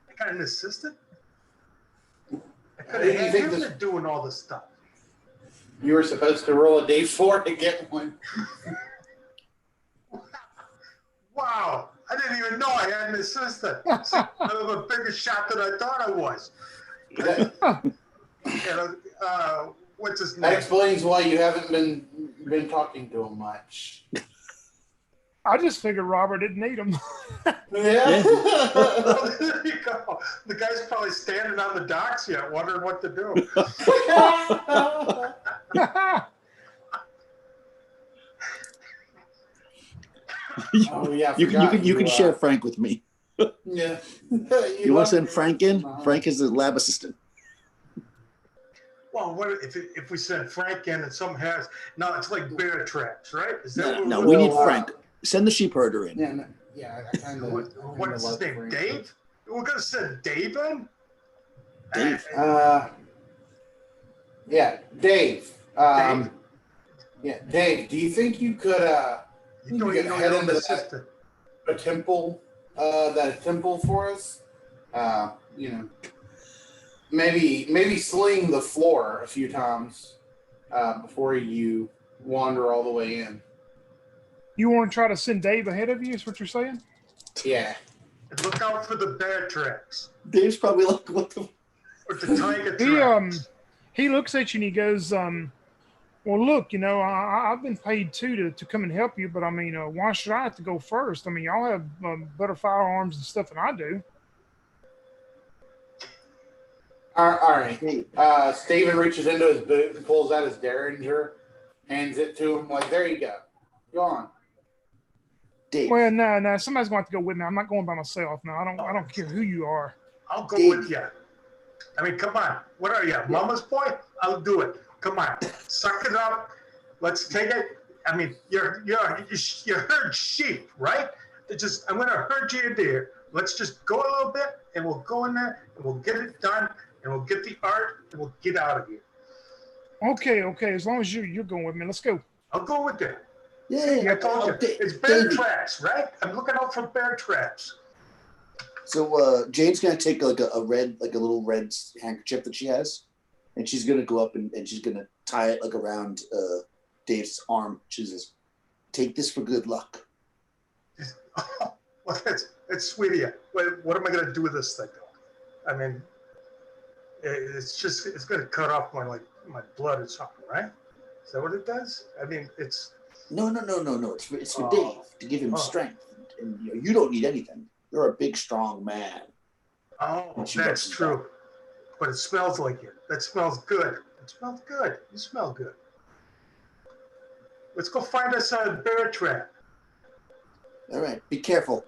I got an assistant? I could have had him doing all this stuff.
You were supposed to roll a D4 to get one.
Wow. I didn't even know I had an assistant. I'm a bigger shot than I thought I was. What's his name?
That explains why you haven't been talking to him much.
I just figured Robert didn't need him.
Yeah.
Well, there you go. The guy's probably standing on the docks yet, wondering what to do.
Oh yeah.
You can share Frank with me.
Yeah.
You want to send Frank in? Frank is the lab assistant.
Well, what if we send Frank in and something has... No, it's like bear traps, right? Is that
No, we need Frank. Send the sheep herder in.
Yeah, yeah. I kind of.
What's his name? Dave? We're gonna send Dave in.
Dave.
Yeah, Dave.
Dave.
Yeah, Dave. Do you think you could head into a temple for us? Maybe sling the floor a few times before you wander all the way in.
You want to try to send Dave ahead of you, is what you're saying?
Yeah.
And look out for the bear traps.
Dave's probably like, what the...
Or the tiger traps.
He looks at you and he goes, well, look, I've been paid too to come and help you, but I mean, why should I have to go first? I mean, y'all have better firearms and stuff than I do.
All right. Steven reaches into his boot and pulls out his Derringer, hands it to him like, there you go. Go on.
Dave.
Well, no, somebody's going to have to go with me. I'm not going by myself. No, I don't care who you are.
I'll go with you. I mean, come on. What are you, mama's boy? I'll do it. Come on. Suck it up. Let's take it. I mean, you herd sheep, right? I'm going to herd you into here. Let's just go a little bit, and we'll go in there, and we'll get it done, and we'll get the art, and we'll get out of here.
Okay. As long as you're going with me, let's go.
I'll go with you.
Yeah,
I told you. It's bear traps, right? I'm looking out for bear traps.
So Jane's gonna take like a little red handkerchief that she has, and she's gonna go up and she's gonna tie it like around Dave's arm. She says, "Take this for good luck."
Well, that's sweet of you. What am I going to do with this thing, though? I mean, it's going to cut off my blood or something, right? Is that what it does? I mean, it's
No. It's for Dave to give him strength, and you don't need anything. You're a big, strong man.
Oh, that's true.
Back.
But it smells like it. That smells good. It smells good. You smell good. Let's go find us a bear trap.
All right, be careful.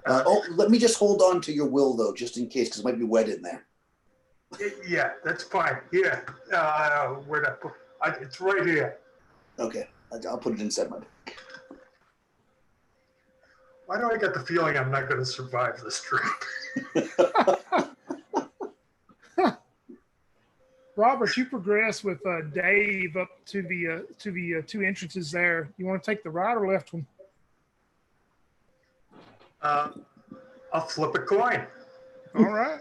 Let me just hold on to your will, though, just in case, because it might be wet in there.
Yeah, that's fine. Yeah. Where'd I put it's right here.
Okay, I'll put it inside my bag.
Why do I get the feeling I'm not going to survive this trip?
Robert, you progress with Dave up to the two entrances there. You want to take the right or left one?
I'll flip a coin.
All right.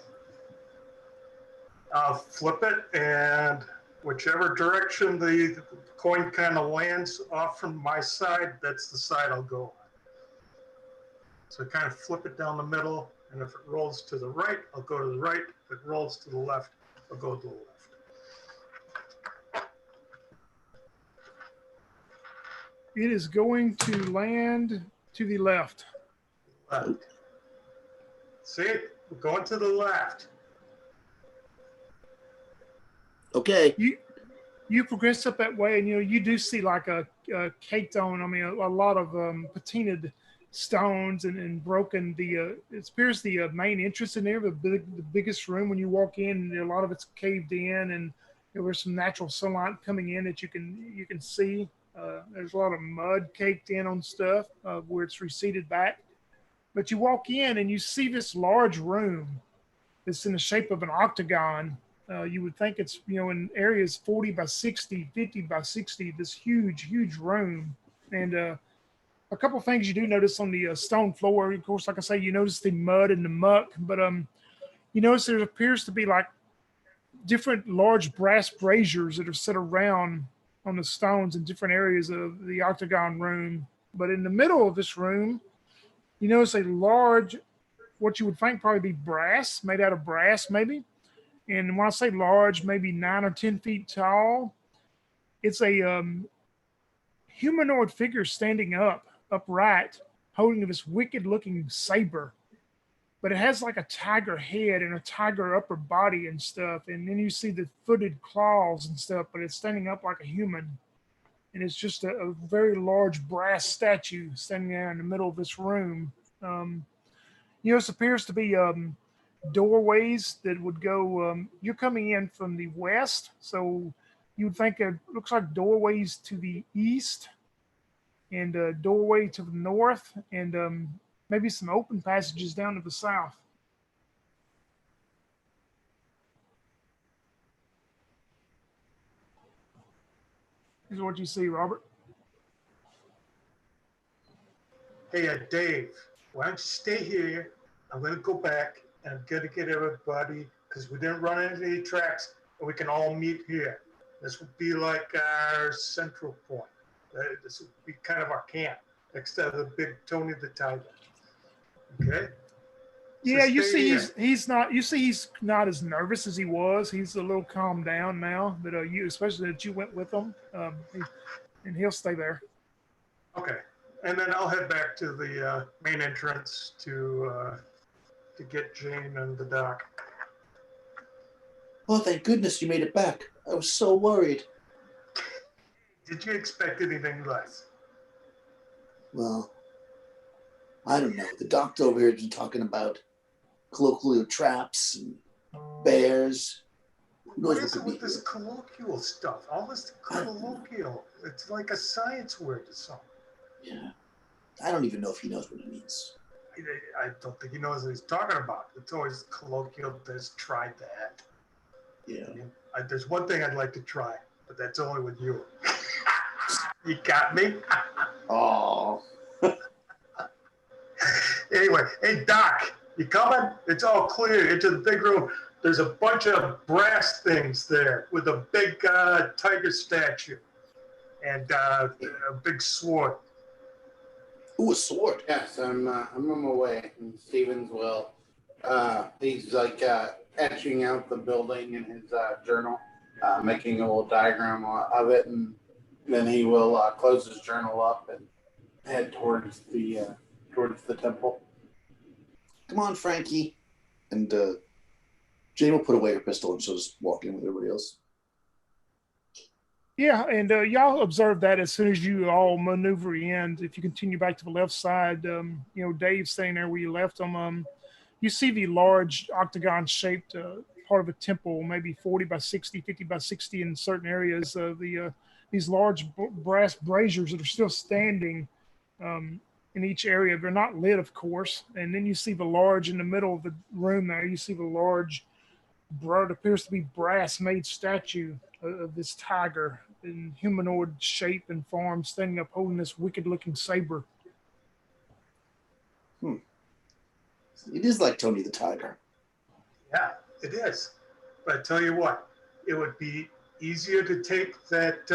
I'll flip it, and whichever direction the coin kind of lands off from my side, that's the side I'll go on. So kind of flip it down the middle, and if it rolls to the right, I'll go to the right. If it rolls to the left, I'll go to the left.
It is going to land to the left.
Left. See, we're going to the left.
Okay.
You progress up that way, and you do see like a caked on. I mean, a lot of patinaed stones and broken. It appears the main entrance in there, the biggest room. When you walk in, a lot of it's caved in, and there's some natural sunlight coming in that you can see. There's a lot of mud caked in on stuff where it's receded back. But you walk in and you see this large room that's in the shape of an octagon. You would think it's, in areas 40 by 60, 50 by 60, this huge room. And a couple of things you do notice on the stone floor. Of course, like I say, you notice the mud and the muck, but you notice there appears to be like different large brass braziers that are set around on the stones in different areas of the octagon room. But in the middle of this room, you notice a large, what you would think probably be brass, made out of brass maybe. And when I say large, maybe 9 or 10 feet tall, it's a humanoid figure standing upright, holding this wicked looking saber. But it has like a tiger head and a tiger upper body and stuff. And then you see the footed claws and stuff, but it's standing up like a human. And it's just a very large brass statue standing there in the middle of this room. This appears to be doorways that would go. You're coming in from the west, so you'd think it looks like doorways to the east and a doorway to the north, and maybe some open passages down to the south. This is what you see, Robert.
Hey, Dave, why don't you stay here? I'm going to go back, and I'm going to get everybody, because we didn't run into any tracks, and we can all meet here. This would be like our central point. This would be kind of our camp, next to the big Tony the Tiger. Okay?
Yeah,
So
you see,
here.
he's not. You see, he's not as nervous as he was. He's a little calmed down now. That especially that you went with him, and he'll stay there.
Okay, and then I'll head back to the main entrance to get Jane and the doc.
Oh, thank goodness you made it back. I was so worried.
Did you expect anything less?
Well, I don't know. The doctor over here has been talking about colloquial traps and bears.
What is it with this colloquial stuff? All this colloquial. It's like a science word or something.
Yeah. I don't even know if he knows what it means.
I don't think he knows what he's talking about. It's always colloquial, this, try that.
Yeah.
I mean, there's one thing I'd like to try, but that's only with you. You got me?
Oh.
Anyway, hey, Doc, You coming? It's all clear into the big room. There's a bunch of brass things there with a big tiger statue and a big sword.
Ooh, a sword.
Yes, I'm on my way. And Stevens will. He's like etching out the building in his journal, making a little diagram of it, and then he will close his journal up and head towards the temple.
Come on, Frankie. And Jane will put away her pistol and she'll just walk in with everybody else.
Yeah, and y'all observe that as soon as you all maneuver in. If you continue back to the left side, Dave's staying there where you left him. You see the large octagon-shaped part of a temple, maybe 40 by 60, 50 by 60 in certain areas. These large brass braziers that are still standing in each area. They're not lit, of course. And then you see the large, in the middle of the room there, you see the large, what appears to be brass-made statue of this tiger in humanoid shape and form, standing up holding this wicked-looking saber.
It is like Tony the Tiger.
Yeah, it is. But I tell you what, it would be easier to take that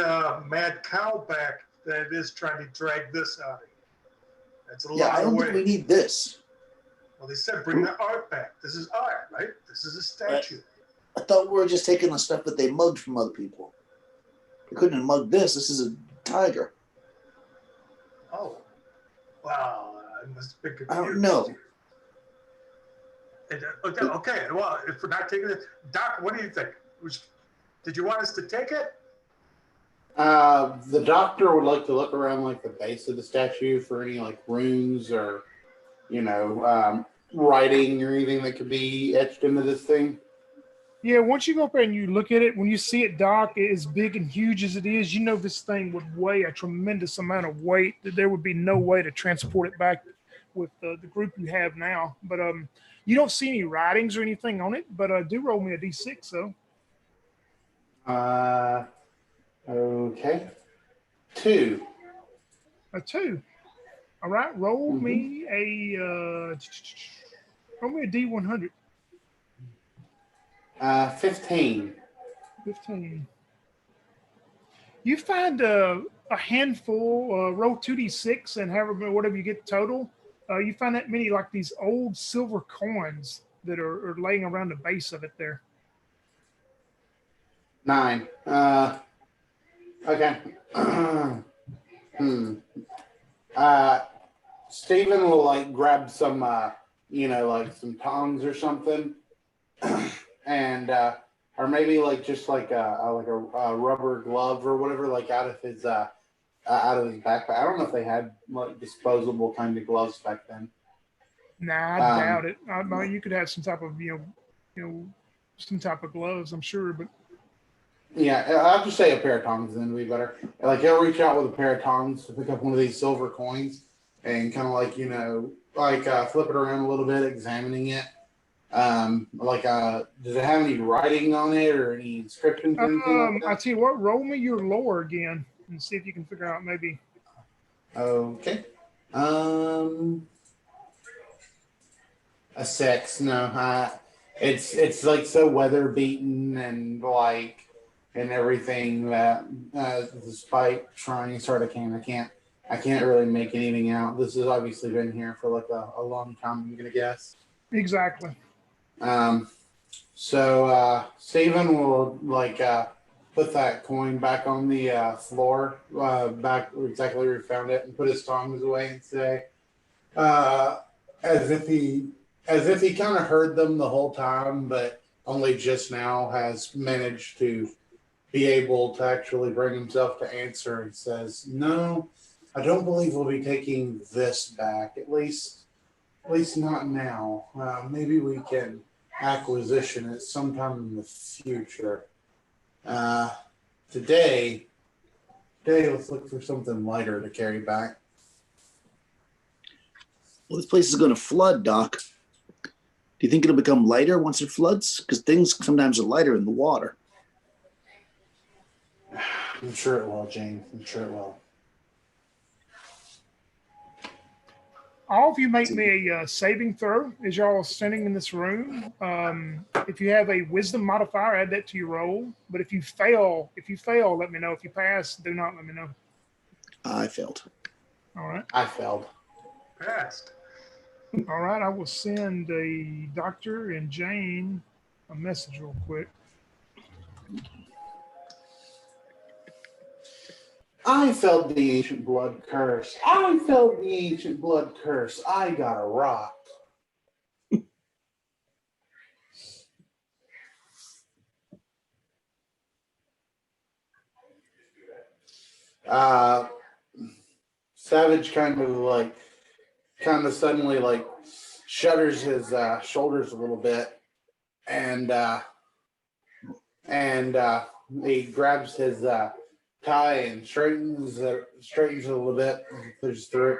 mad cow back than it is trying to drag this out of you. That's a lot
I don't
of
think we
weight.
need this.
Well, they said bring the art back. This is art, right? This is a statue.
I thought we were just taking the stuff that they mugged from other people. They couldn't have mugged this. This is a tiger.
Oh. Well, I must have been confused.
I don't know.
Okay, well, if we're not taking it, Doc, what do you think? Did you want us to take it?
The doctor would like to look around like the base of the statue for any like runes or, writing or anything that could be etched into this thing.
Yeah, once you go up there and you look at it, when you see it, Doc, as big and huge as it is, this thing would weigh a tremendous amount of weight. There would be no way to transport it back with the group you have now. But you don't see any writings or anything on it, but do roll me a D6, though.
Okay. 2.
A 2. All right, roll me a D100.
15.
15. You find a handful, roll 2d6 and whatever you get total. You find that many like these old silver coins that are laying around the base of it there.
9. Okay. Stephen will like grab some, like some tongs or something, and or maybe like just like a rubber glove or whatever, like out of his backpack. I don't know if they had like disposable kind of gloves back then.
Nah, I doubt it. You could have some type of some type of gloves, I'm sure, but.
Yeah, I'll just say a pair of tongs then would be better. Like he'll reach out with a pair of tongs to pick up one of these silver coins and kind of like flip it around a little bit, examining it. Does it have any writing on it or any inscriptions or anything like that?
I'll tell you what, roll me your lore again and see if you can figure out maybe.
Okay. A 6. No, it's like so weather beaten and everything that despite trying as hard as I can't really make anything out. This has obviously been here for like a long time, I'm gonna guess.
Exactly.
So Stephen will put that coin back on the floor, back exactly where he found it, and put his tongs away and say, as if he kind of heard them the whole time, but only just now has managed to be able to actually bring himself to answer. He says, "No, I don't believe we'll be taking this back. At least not now. Maybe we can acquisition it sometime in the future. Today, let's look for something lighter to carry back."
Well, this place is going to flood, Doc. Do you think it'll become lighter once it floods? Because things sometimes are lighter in the water.
I'm sure it will, Jane. I'm sure it will.
All of you make me a saving throw as y'all are standing in this room. If you have a wisdom modifier, add that to your roll. But if you fail, let me know. If you pass, do not let me know.
I failed.
All right.
I failed.
Passed.
All right. I will send a Doctor and Jane a message real quick.
I felt the ancient blood curse. I felt the ancient blood curse. I got a rock. Savage kind of suddenly like shudders his shoulders a little bit, and he grabs his tie and straightens it a little bit and pushes through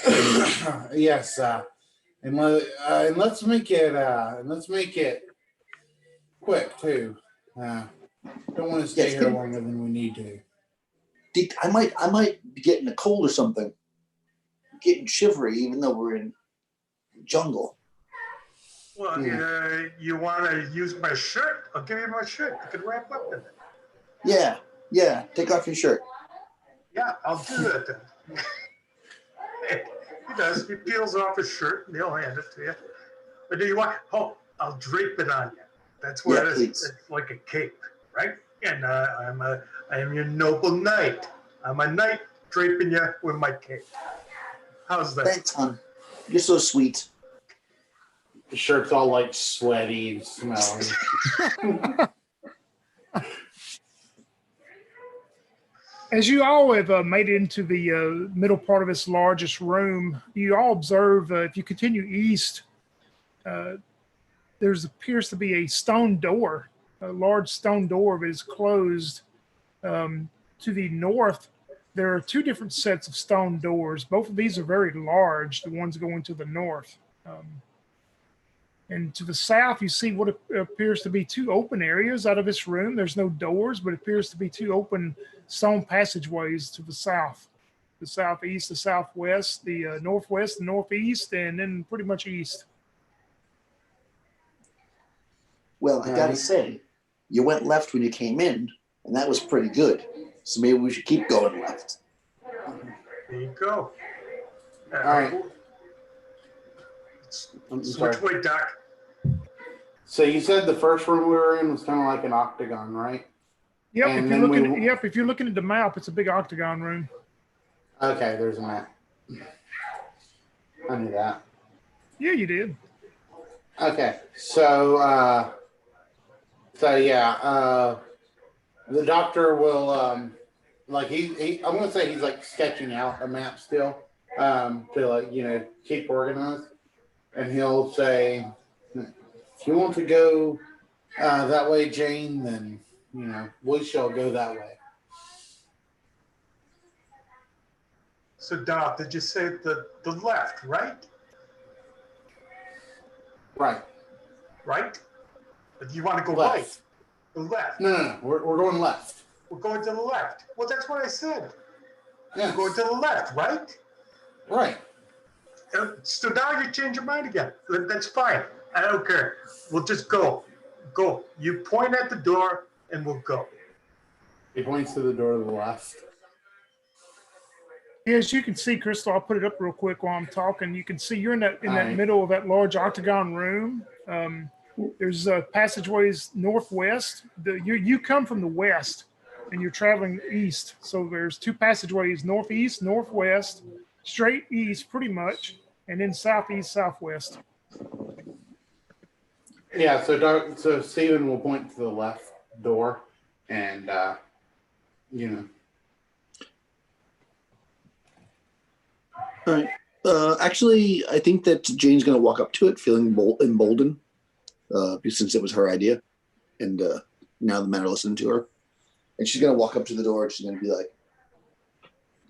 it. Yes, and let's make it quick too. Don't want to stay here longer than we need to.
I might be getting a cold or something. Getting shivery, even though we're in jungle.
Well, you want to use my shirt? I'll give you my shirt. You can wrap up in it.
Yeah. Take off your shirt.
Yeah, I'll do that then. He does. He peels off his shirt and he'll hand it to you. But do you want? Oh, I'll drape it on you. That's what it is.
Please.
It's like a cape, right? And I am your noble knight. I'm a knight draping you with my cape. How's that?
Thanks, hon. You're so sweet.
The shirt's all like sweaty and smelling.
As you all have made it into the middle part of this largest room, you all observe, if you continue east, there appears to be a stone door, a large stone door that is closed. To the north, there are two different sets of stone doors. Both of these are very large, the ones going to the north. And to the south, you see what appears to be two open areas out of this room. There's no doors, but it appears to be two open stone passageways to the south, the southeast, the southwest, the northwest, the northeast, and then pretty much east.
Well, I gotta say, you went left when you came in, and that was pretty good. So maybe we should keep going left.
There you go.
All right. I'm sorry.
Which way, Doc?
So you said the first room we were in was kind of like an octagon, right?
Yep.
And
If you're looking at the map, it's a big octagon room.
Okay, there's a map. I knew that.
Yeah, you did.
Okay, so the doctor will I'm gonna say he's like sketching out a map still to keep organized, and he'll say, if you want to go that way, Jane, then we shall go that way.
So, Doc, did you say the left, right?
Right.
Right? If you want to go
Left.
right, the left.
No. We're going left.
We're going to the left. Well, that's what I said.
Yeah.
We're going to the left, right?
Right.
So now you change your mind again. That's fine. I don't care. We'll just go. Go. You point at the door and we'll go.
He points to the door to the left.
Yeah, as you can see, Crystal, I'll put it up real quick while I'm talking. You can see you're in that
Right.
middle of that large octagon room. There's passageways northwest. You come from the west, and you're traveling east. So there's two passageways: northeast, northwest, straight east, pretty much, and then southeast, southwest.
Yeah. So Stephen will point to the left door, and
All right. Actually, I think that Jane's going to walk up to it, feeling emboldened, since it was her idea, and now the men are listening to her. And she's going to walk up to the door, and she's going to be like,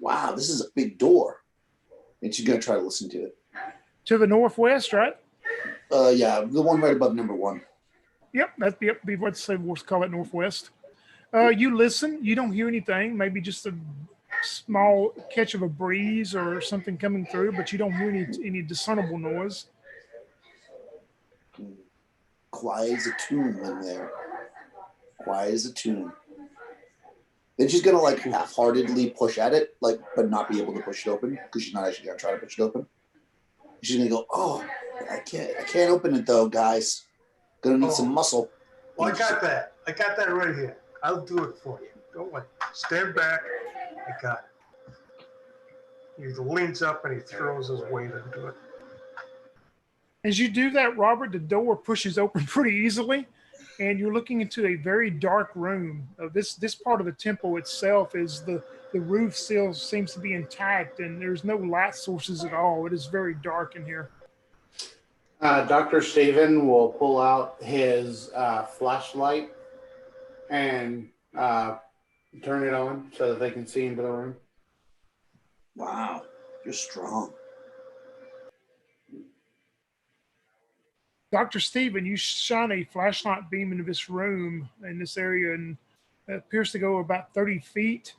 "Wow, this is a big door," and she's going to try to listen to it.
To the northwest, right?
Yeah, the one right above number one.
Yep, we'll call it northwest. You listen. You don't hear anything. Maybe just a small catch of a breeze or something coming through, but you don't hear any discernible noise.
Quiet as a tomb in there. Quiet as a tomb. Then she's gonna like half-heartedly push at it, like, but not be able to push it open because she's not actually gonna try to push it open. She's gonna go, oh, I can't open it though, guys. Gonna need some muscle.
Well, I got that. I got that right here. I'll do it for you. Don't worry. Stand back. I got it. He leans up and he throws his weight into it.
As you do that, Robert, the door pushes open pretty easily, and you're looking into a very dark room. This part of the temple itself is the roof still seems to be intact, and there's no light sources at all. It is very dark in here.
Dr. Stephen will pull out his flashlight and turn it on so that they can see into the room.
Wow, you're strong.
Dr. Stephen, you shine a flashlight beam into this room in this area, and it appears to go about 30 feet.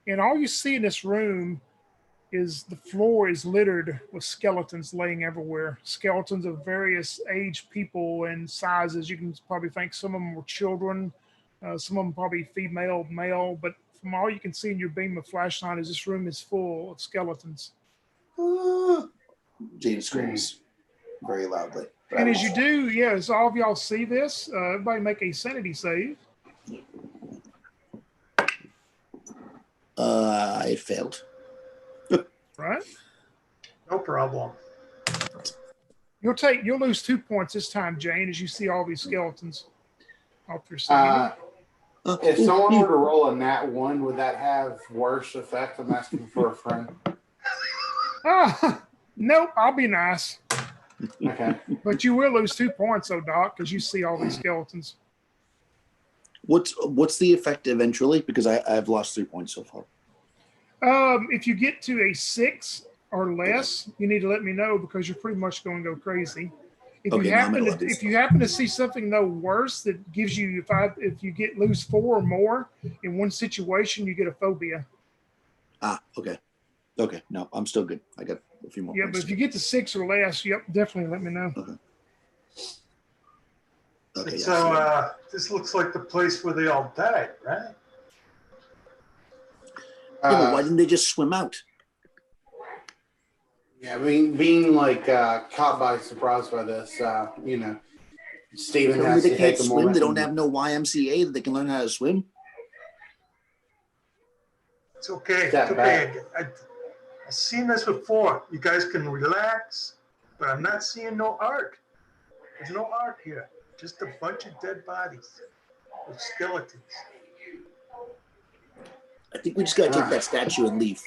And all you see in this room is the floor is littered with skeletons laying everywhere. Skeletons of various age, people, and sizes. You can probably think some of them were children, some of them probably female, male. But from all you can see in your beam of flashlight is this room is full of skeletons.
Jane screams very loudly.
And as you do, as all of y'all see this, everybody make a sanity save.
I failed.
Right?
No problem.
You'll lose 2 points this time, Jane, as you see all these skeletons off your side.
If someone were to roll a nat 1, would that have worse effect? I'm asking for a friend.
Nope, I'll be nice.
Okay.
But you will lose 2 points, though, Doc, because you see all these skeletons.
What's the effect eventually? Because I've lost 3 points so far.
If you get to a 6 or less, you need to let me know because you're pretty much going to go crazy. If you happen to see something though worse that gives you if you lose 4 or more in one situation, you get a phobia.
Okay. Okay, no, I'm still good. I got a few more.
Yeah, but if you get to 6 or less, definitely let me know.
Okay.
So this looks like the place where they all died, right?
But why didn't they just swim out?
Yeah, I mean, being like caught by surprise by this, Stephen has
They
to
can't
take a
swim.
moment.
They don't have no YMCA that they can learn how to swim.
It's okay. It's
That
okay. I've seen this before. You guys can relax, but I'm not seeing no art. There's no art here. Just a bunch of dead bodies with skeletons.
I think we just gotta take that statue and leave.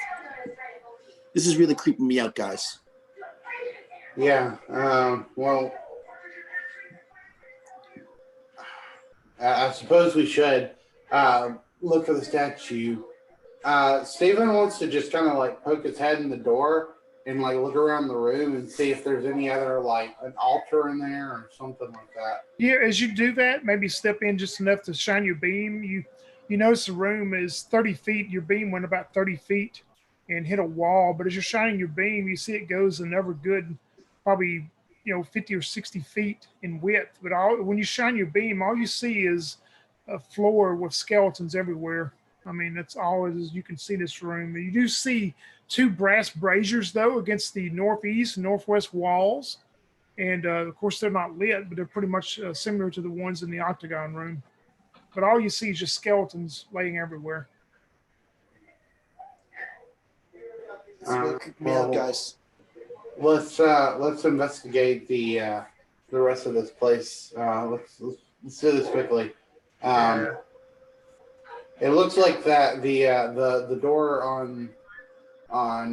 This is really creeping me out, guys.
Yeah. Well, I suppose we should look for the statue. Stephen wants to just kind of like poke his head in the door and like look around the room and see if there's any other like an altar in there or something like that.
Yeah, as you do that, maybe step in just enough to shine your beam. You notice the room is 30 feet. Your beam went about 30 feet and hit a wall. But as you're shining your beam, you see it goes another good, probably 50 or 60 feet in width. But when you shine your beam, all you see is a floor with skeletons everywhere. I mean, that's all it is. You can see this room. You do see 2 brass braziers, though, against the northeast and northwest walls. And, of course, they're not lit, but they're pretty much similar to the ones in the octagon room. But all you see is just skeletons laying everywhere.
Guys.
Let's investigate the rest of this place. Let's do this quickly. It looks like that the door on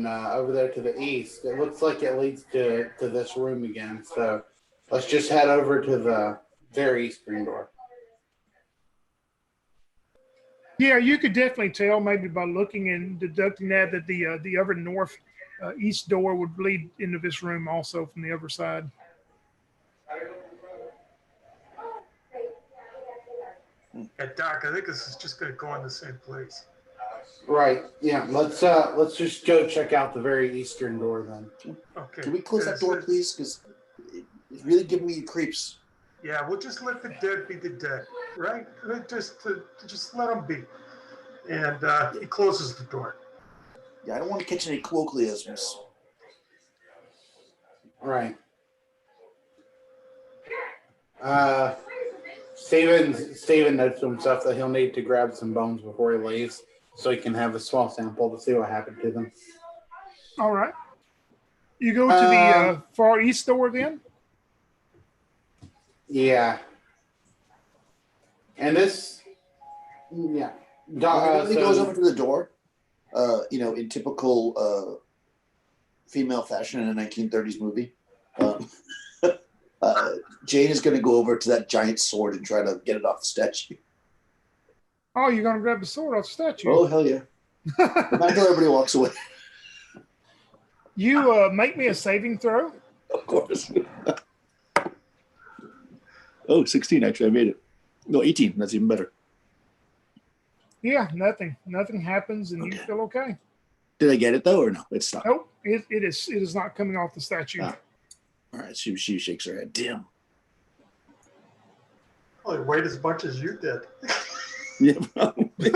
over there to the east. It looks like it leads to this room again. So let's just head over to the very eastern door.
Yeah, you could definitely tell maybe by looking and deducting that the other north east door would lead into this room also from the other side.
Yeah, Doc, I think this is just going to go in the same place.
Right. Yeah. Let's just go check out the very eastern door then.
Okay.
Can we close that door, please? Because it's really giving me the creeps.
Yeah, we'll just let the dead be the dead, right? Just let them be. And he closes the door.
Yeah, I don't want to catch any colloquialisms.
Right. Steven notes to himself that he'll need to grab some bones before he leaves, so he can have a small sample to see what happened to them.
All right. You go to the far east door then?
Yeah. And this, yeah.
He goes over to the door, in typical female fashion in a 1930s movie. Jane is going to go over to that giant sword and try to get it off the statue.
Oh, you're going to grab the sword off the statue?
Oh, hell yeah. Not until everybody walks away.
You make me a saving throw.
Of course. 16, actually. I made it. No, 18. That's even better.
Yeah, nothing. Nothing happens, and you feel okay.
Did I get it, though, or no? It's not.
Nope, it is not coming off the statue.
Ah. All right, she shakes her head. Damn.
Well, it weighed as much as you did.
Yeah, probably.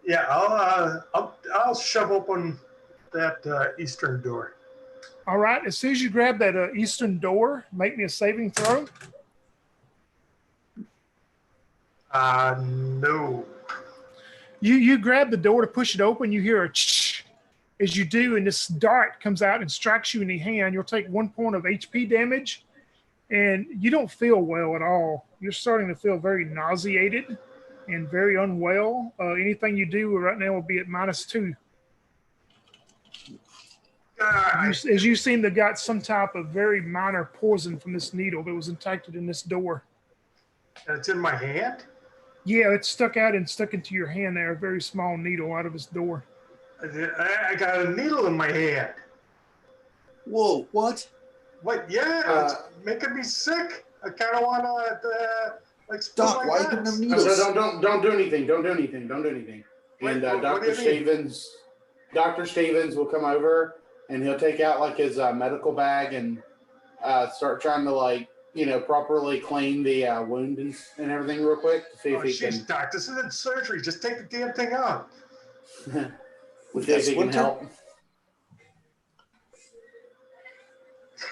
Yeah, I'll shove open that eastern door.
All right, as soon as you grab that eastern door, make me a saving throw.
No.
You grab the door to push it open. You hear a ch as you do, and this dart comes out and strikes you in the hand. You'll take 1 point of HP damage, and you don't feel well at all. You're starting to feel very nauseated and very unwell. Anything you do right now will be at -2. As you seem to have got some type of very minor poison from this needle that was injected in this door.
And it's in my hand?
Yeah, it's stuck out and stuck into your hand there, a very small needle out of this door.
I got a needle in my hand.
Whoa, what?
What? Yeah, it's making me sick. I kind of want to,
Doc, why are you giving them needles?
Don't do anything. Don't do anything. Don't do anything.
Wait,
And
what do you mean?
Dr. Stevens will come over and he'll take out like his medical bag and start trying to properly clean the wound and everything real quick to see if he can.
Doc, this isn't surgery. Just take the damn thing out.
With
See
that
if he can
splinter?
help.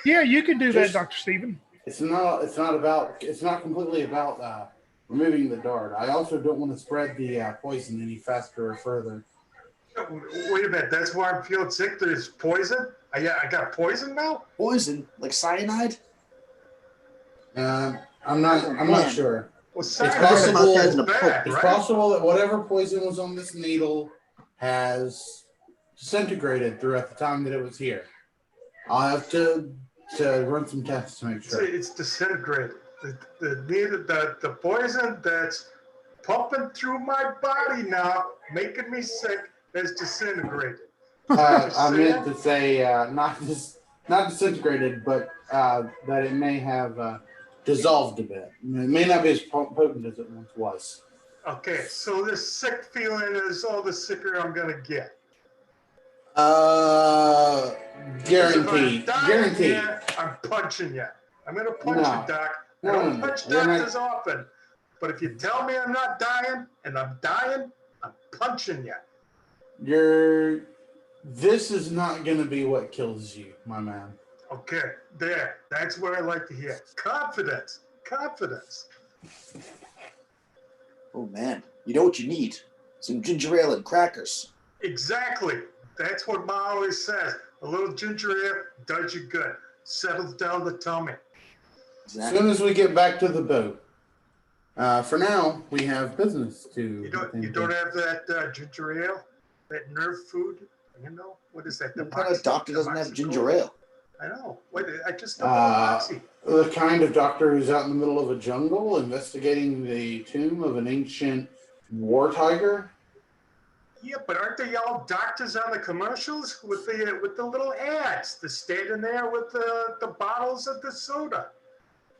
Yeah, you can do that,
Just-
Dr. Steven.
It's not completely about removing the dart. I also don't want to spread the poison any faster or further.
Wait a minute. That's why I'm feeling sick. There's poison? I got poison now?
Poison? Like cyanide?
I'm not sure.
Well,
possible-
is bad,
It's
right?
possible that whatever poison was on this needle has disintegrated throughout the time that it was here. I'll have to run some tests to make sure.
It's disintegrated. The poison that's pumping through my body now, making me sick, is disintegrated.
I meant to say not disintegrated, but that it may have dissolved a bit. It may not be as potent as it once was.
Okay, so this sick feeling is all the sicker I'm gonna get.
Guaranteed.
If I'm dying
Guaranteed.
here, I'm punching you. I'm gonna punch
No.
you, Doc. I
No,
don't
no,
punch
you're not-
doctors often, but if you tell me I'm not dying and I'm dying, I'm punching you.
This is not going to be what kills you, my man.
Okay, there. That's what I like to hear. Confidence. Confidence.
Oh, man. You know what you need? Some ginger ale and crackers.
Exactly. That's what Ma always says. A little ginger ale does you good. Settles down the tummy.
As
Exactly.
soon as we get back to the boat. For now, we have business to.
You don't have that ginger ale? That nerve food? You know? What is that?
What kind of doctor doesn't have ginger ale?
I know. Wait, I just don't know.
The kind of doctor who's out in the middle of a jungle investigating the tomb of an ancient war tiger.
Yeah, but aren't they all doctors on the commercials with the little ads? They're standing there with the bottles of the soda.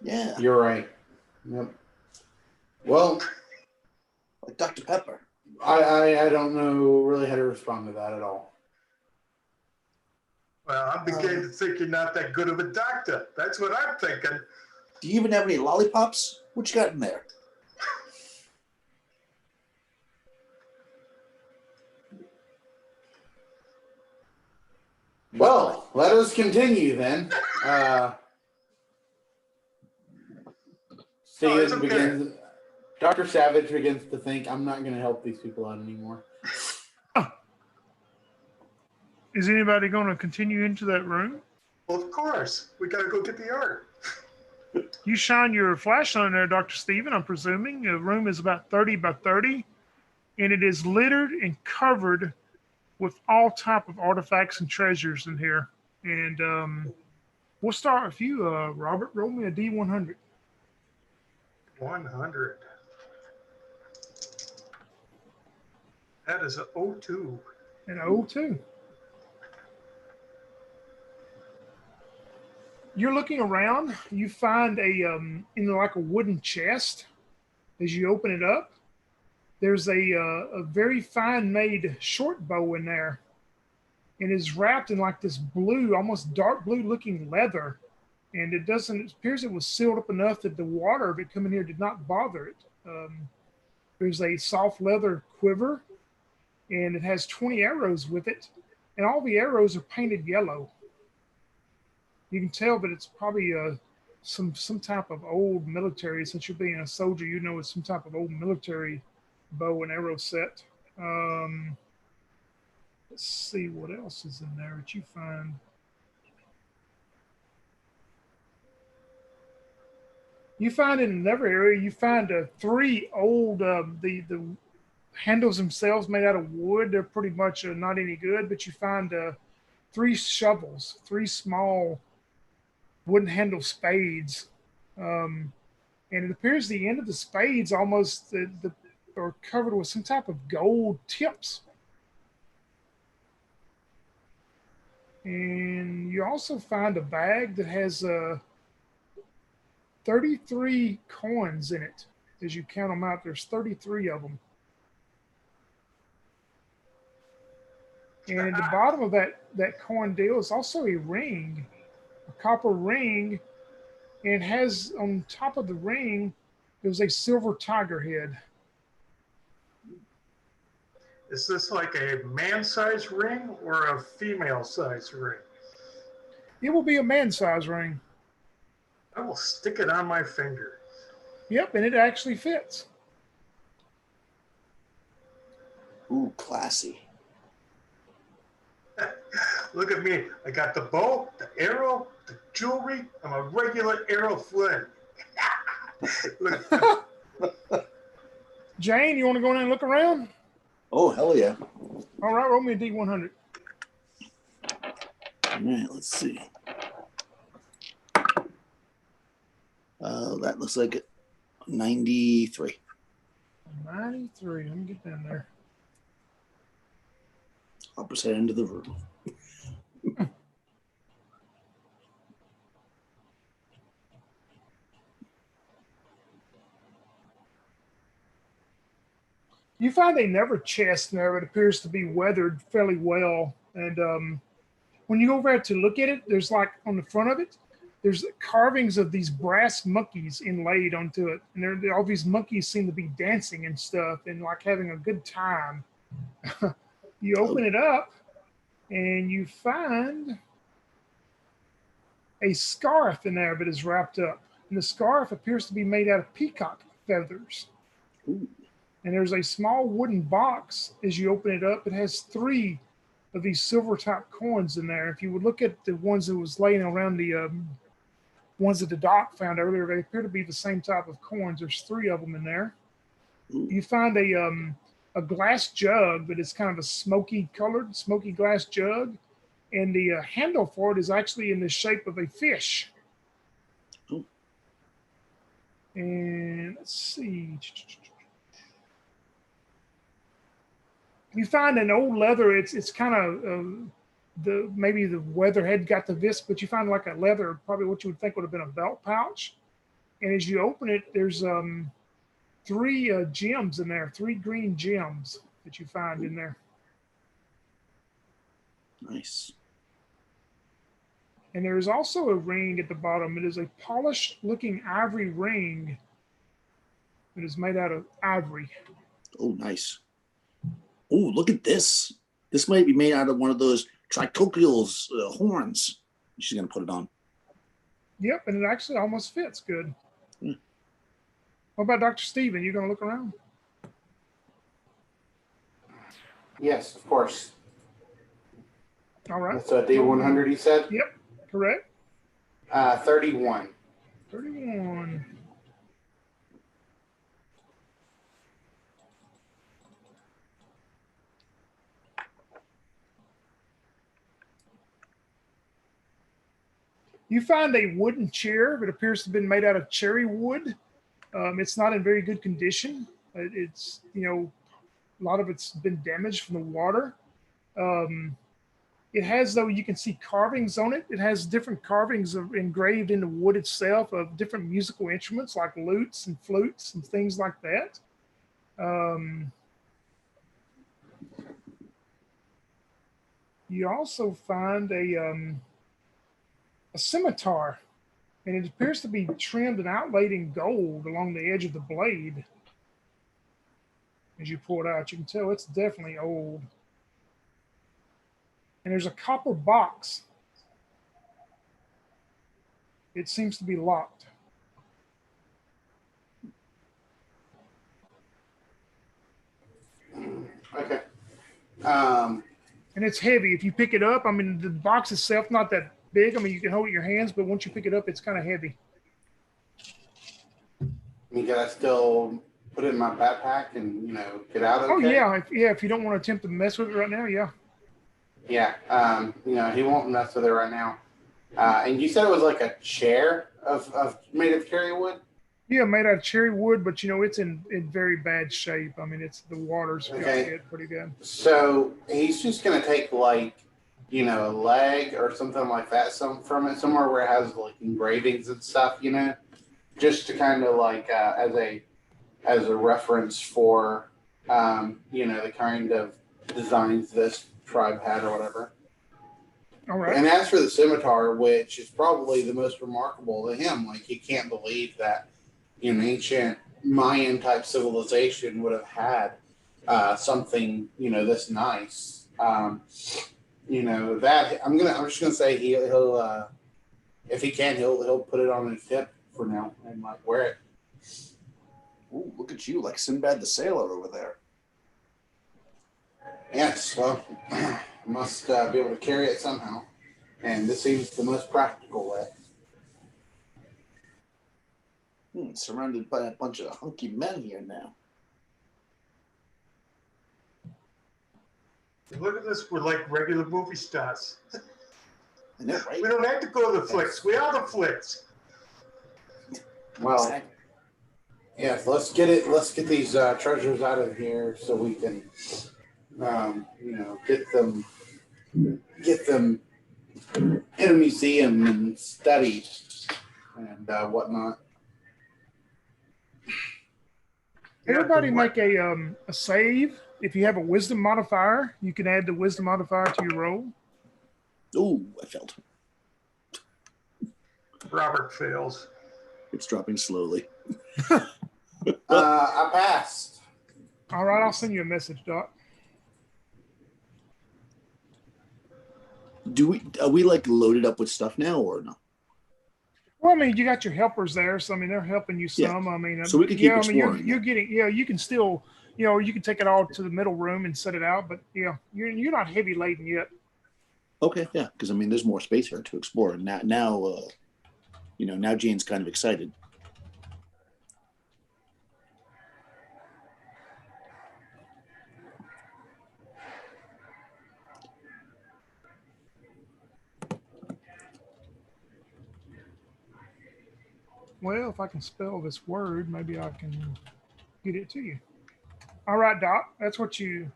Yeah.
You're right. Yep. Well,
Like Dr. Pepper.
I don't know really how to respond to that at all.
Well, I'm beginning to think you're not that good of a doctor. That's what I'm thinking.
Do you even have any lollipops? What you got in there?
Well, let us continue then. Steven
okay.
begins. Dr. Savage begins to think, I'm not going to help these people out anymore.
Is anybody going to continue into that room?
Well, of course. We got to go get the art.
You shine your flashlight in there, Dr. Stephen, I'm presuming. The room is about 30 by 30, and it is littered and covered with all type of artifacts and treasures in here. And we'll start with you, Robert. Roll me a D100.
100. That is an 02.
And O2. You're looking around. You find in like a wooden chest. As you open it up, there's a very fine made short bow in there, and is wrapped in like this blue, almost dark blue looking leather. And it appears it was sealed up enough that the water of it coming here did not bother it. There's a soft leather quiver, and it has 20 arrows with it, and all the arrows are painted yellow. You can tell that it's probably some type of old military. Since you're being a soldier, you know it's some type of old military bow and arrow set. Let's see what else is in there that you find. You find in another area, you find three old, the handles themselves made out of wood. They're pretty much not any good, but you find three shovels, three small wooden handle spades. And it appears the end of the spades almost are covered with some type of gold tips. And you also find a bag that has 33 coins in it. As you count them out, there's 33 of them. And at the bottom of that coin deal is also a ring, a copper ring, and it has on top of the ring, there's a silver tiger head.
Is this like a man-sized ring or a female-sized ring?
It will be a man-sized ring.
I will stick it on my finger.
Yep, and it actually fits.
Ooh, classy.
Look at me. I got the bow, the arrow, the jewelry. I'm a regular arrow Flynn. Look.
Jane, you want to go in and look around?
Oh, hell yeah.
All right, roll me a D100.
All right, let's see. That looks like it. 93.
93. Let me get down there.
Opposite end of the room.
You find another chest in there that appears to be weathered fairly well. And when you go over there to look at it, there's like on the front of it, there's carvings of these brass monkeys inlaid onto it. And all these monkeys seem to be dancing and stuff and like having a good time. You open it up and you find a scarf in there that is wrapped up. And the scarf appears to be made out of peacock feathers.
Ooh.
And there's a small wooden box. As you open it up, it has 3 of these silver type coins in there. If you would look at the ones that was laying around, the ones that the doc found earlier, they appear to be the same type of coins. There's 3 of them in there.
Ooh.
You find a glass jug that is kind of a smoky glass jug. And the handle for it is actually in the shape of a fish.
Ooh.
And let's see. You find an old leather. It's kind of maybe the weather had got the visp, but you find like a leather, probably what you would think would have been a belt pouch, And as you open it, there's three gems in there, three green gems that you find in there.
Nice.
And there is also a ring at the bottom. It is a polished looking ivory ring that is made out of ivory.
Oh, nice. Oh, look at this. This might be made out of one of those tricochials horns. She's going to put it on.
Yep, and it actually almost fits good.
Hmm.
What about Dr. Steven? You going to look around?
Yes, of course.
All right.
That's a D100, you said?
Yep, correct.
31.
31. You find a wooden chair that appears to have been made out of cherry wood. It's not in very good condition. It's, a lot of it's been damaged from the water. It has, though, you can see carvings on it. It has different carvings engraved in the wood itself of different musical instruments like lutes and flutes and things like that. You also find a scimitar, and it appears to be trimmed and outlaid in gold along the edge of the blade. As you pull it out, you can tell it's definitely old. And there's a copper box. It seems to be locked.
Okay.
And it's heavy. If you pick it up, I mean, the box itself not that big. I mean, you can hold it in your hands, but once you pick it up, it's kind of heavy.
Can I still put it in my backpack and, get out okay?
Oh, yeah. If you don't want to attempt to mess with it right now, yeah.
Yeah. He won't mess with it right now. And you said it was like a chair of made of cherry wood?
Yeah, made out of cherry wood, but it's in very bad shape. I mean, the water's got it pretty good.
So he's just gonna take a leg or something like that, from it somewhere where it has like engravings and stuff, just to kind of like as a reference for the kind of designs this tribe had or whatever.
All right.
And as for the scimitar, which is probably the most remarkable to him, like he can't believe that ancient Mayan type civilization would have had something this nice. That I'm just gonna say he'll if he can he'll put it on his hip for now and like wear it.
Ooh, look at you, like Sinbad the Sailor over there.
Yes, well, must be able to carry it somehow, and this seems the most practical way.
Surrounded by a bunch of hunky men here now.
Look at this. We're like regular movie stars.
I know, right?
We don't have to go to the flicks. We are the flicks.
Well,
Exactly.
yes, let's get it. Let's get these treasures out of here so we can, get them in a museum and studied and whatnot.
Everybody make a save. If you have a wisdom modifier, you can add the wisdom modifier to your roll.
Ooh, I felt.
Robert fails.
It's dropping slowly.
I passed.
All right, I'll send you a message, Doc.
Are we like loaded up with stuff now or no?
Well, I mean, you got your helpers there, so I mean, they're helping you some.
Yeah.
I mean,
So we can keep
I mean,
exploring.
you're getting, you can still, you can take it all to the middle room and set it out, but you're not heavy laden yet.
Okay, yeah, because I mean, there's more space here to explore, and now Jane's kind of excited.
Well, if I can spell this word, maybe I can get it to you. All right, Doc, that's what you.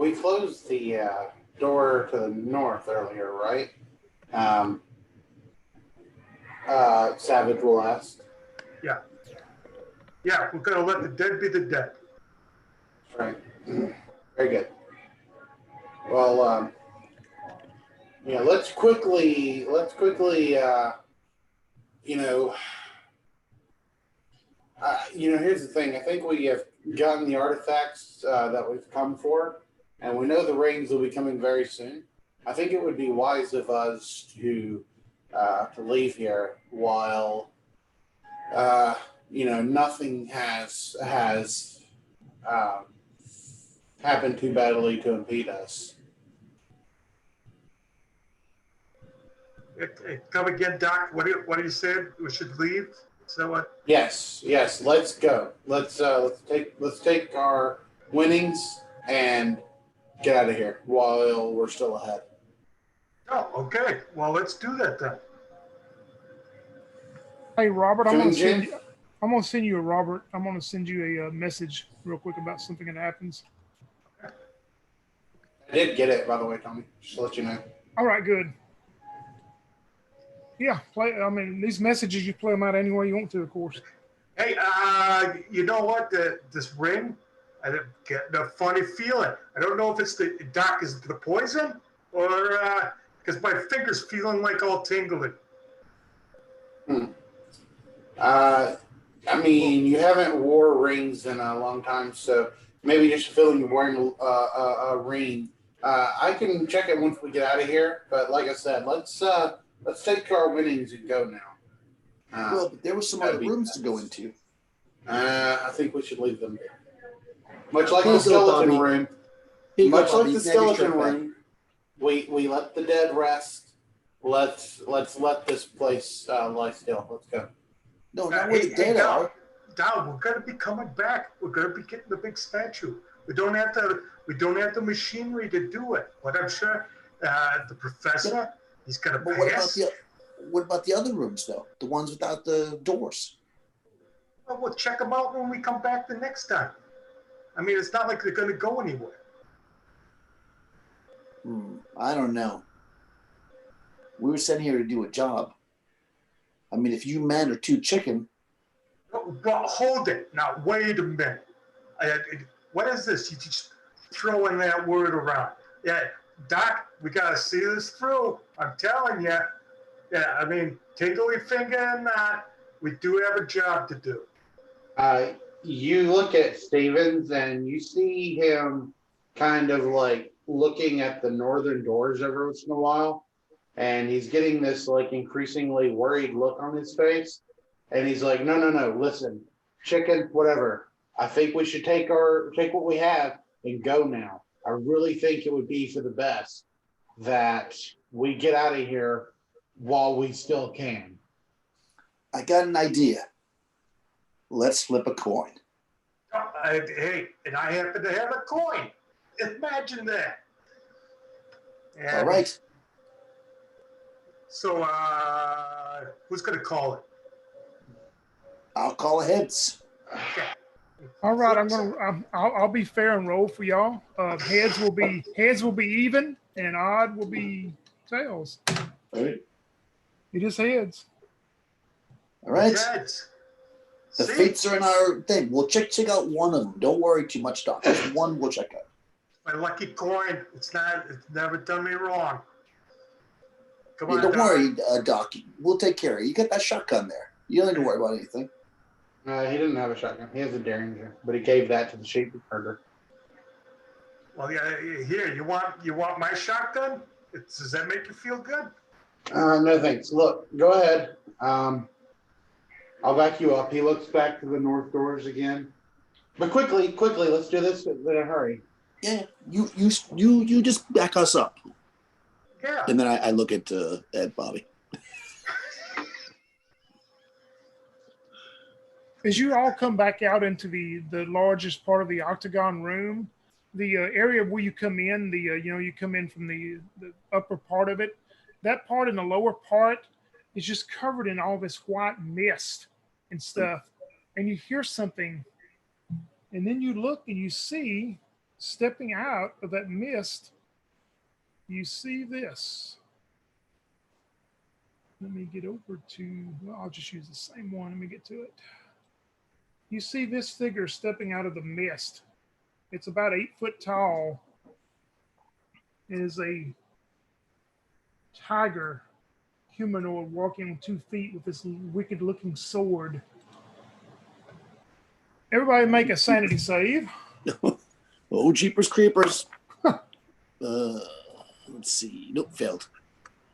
we closed the door to the north earlier, right? Savage will ask.
Yeah. Yeah, we're gonna let the dead be the dead.
Right. Very good. Well, yeah. Let's quickly. Here's the thing. I think we have gotten the artifacts that we've come for, and we know the rains will be coming very soon. I think it would be wise of us to leave here while nothing has happened too badly to impede us.
Come again, Doc. What do you say? We should leave? So what?
Yes. Let's go. Let's take our winnings and get out of here while we're still ahead.
Oh, okay. Well, let's do that then.
Hey, Robert, I'm
Coming,
gonna send
Jim?
you. I'm gonna send you a Robert. I'm gonna send you a message real quick about something that happens.
I did get it, by the way, Tommy. Just to let you know.
All right, good. Yeah, play. I mean, these messages you play them out any way you want to, of course.
Hey, you know what? This ring, I get a funny feeling. I don't know if it's the Doc is the poison or because my fingers feeling like all tingly.
I mean, you haven't wore rings in a long time, so maybe just feeling you're wearing a ring. I can check it once we get out of here, but like I said, let's take our winnings and go now.
Well, but there were some other rooms to go into.
I think we should leave them there. Much like
Here
the
you go,
skeleton
Bobby.
room.
Here you go,
Much like
Bobby.
the
You can have your
skeleton
shirt back.
room, we let the dead rest. Let's let this place lie still. Let's go.
No, not where the dead are.
Doc, we're gonna be coming back. We're gonna be getting the big statue. We don't have the machinery to do it. But I'm sure the professor, he's gonna
But
pass.
what about the other rooms though? The ones without the doors.
Well, we'll check them out when we come back the next time. I mean, it's not like they're gonna go anywhere.
I don't know. We were sent here to do a job. I mean, if you men are too chicken.
Well, hold it. Now, wait a minute. What is this? You just throwing that word around. Yeah, Doc, we got to see this through. I'm telling you. Yeah, I mean, tingly finger or not, we do have a job to do.
You look at Stevens and you see him kind of like looking at the northern doors every once in a while. And he's getting this like increasingly worried look on his face. And he's like, no, listen, chicken, whatever. I think we should take what we have and go now. I really think it would be for the best that we get out of here while we still can.
I got an idea. Let's flip a coin.
Hey, and I happen to have a coin. Imagine that. And
All right.
So, who's going to call it?
I'll call heads.
Okay.
All right, I'll be fair and roll for y'all. Heads will be even, and odd will be tails.
All right.
It is heads.
All right.
Heads.
The
See?
fates are in our thing. We'll check out one of them. Don't worry too much, Doc. Just one we'll check out.
My lucky coin. It's never done me wrong. Come on,
Don't
Doc.
worry, Doc. We'll take care of you. You got that shotgun there. You don't need to worry about anything.
He didn't have a shotgun. He has a Derringer, but he gave that to the sheep herder.
Well, yeah. Here, you want my shotgun? Does that make you feel good?
No thanks. Look, go ahead. I'll back you up. He looks back to the north doors again. But quickly, let's do this in a hurry.
Yeah, you just back us up.
Yeah.
And then I look at Bobby.
As you all come back out into the largest part of the octagon room, the area where you come in, you come in from the upper part of it. That part in the lower part is just covered in all this white mist and stuff. And you hear something, and then you look and you see stepping out of that mist, you see this. Let me get over to, well, I'll just use the same one. Let me get to it. You see this figure stepping out of the mist. It's about 8 foot tall. It is a tiger humanoid walking on 2 feet with this wicked looking sword. Everybody make a sanity save.
Oh, jeepers creepers. Let's see. Nope, failed.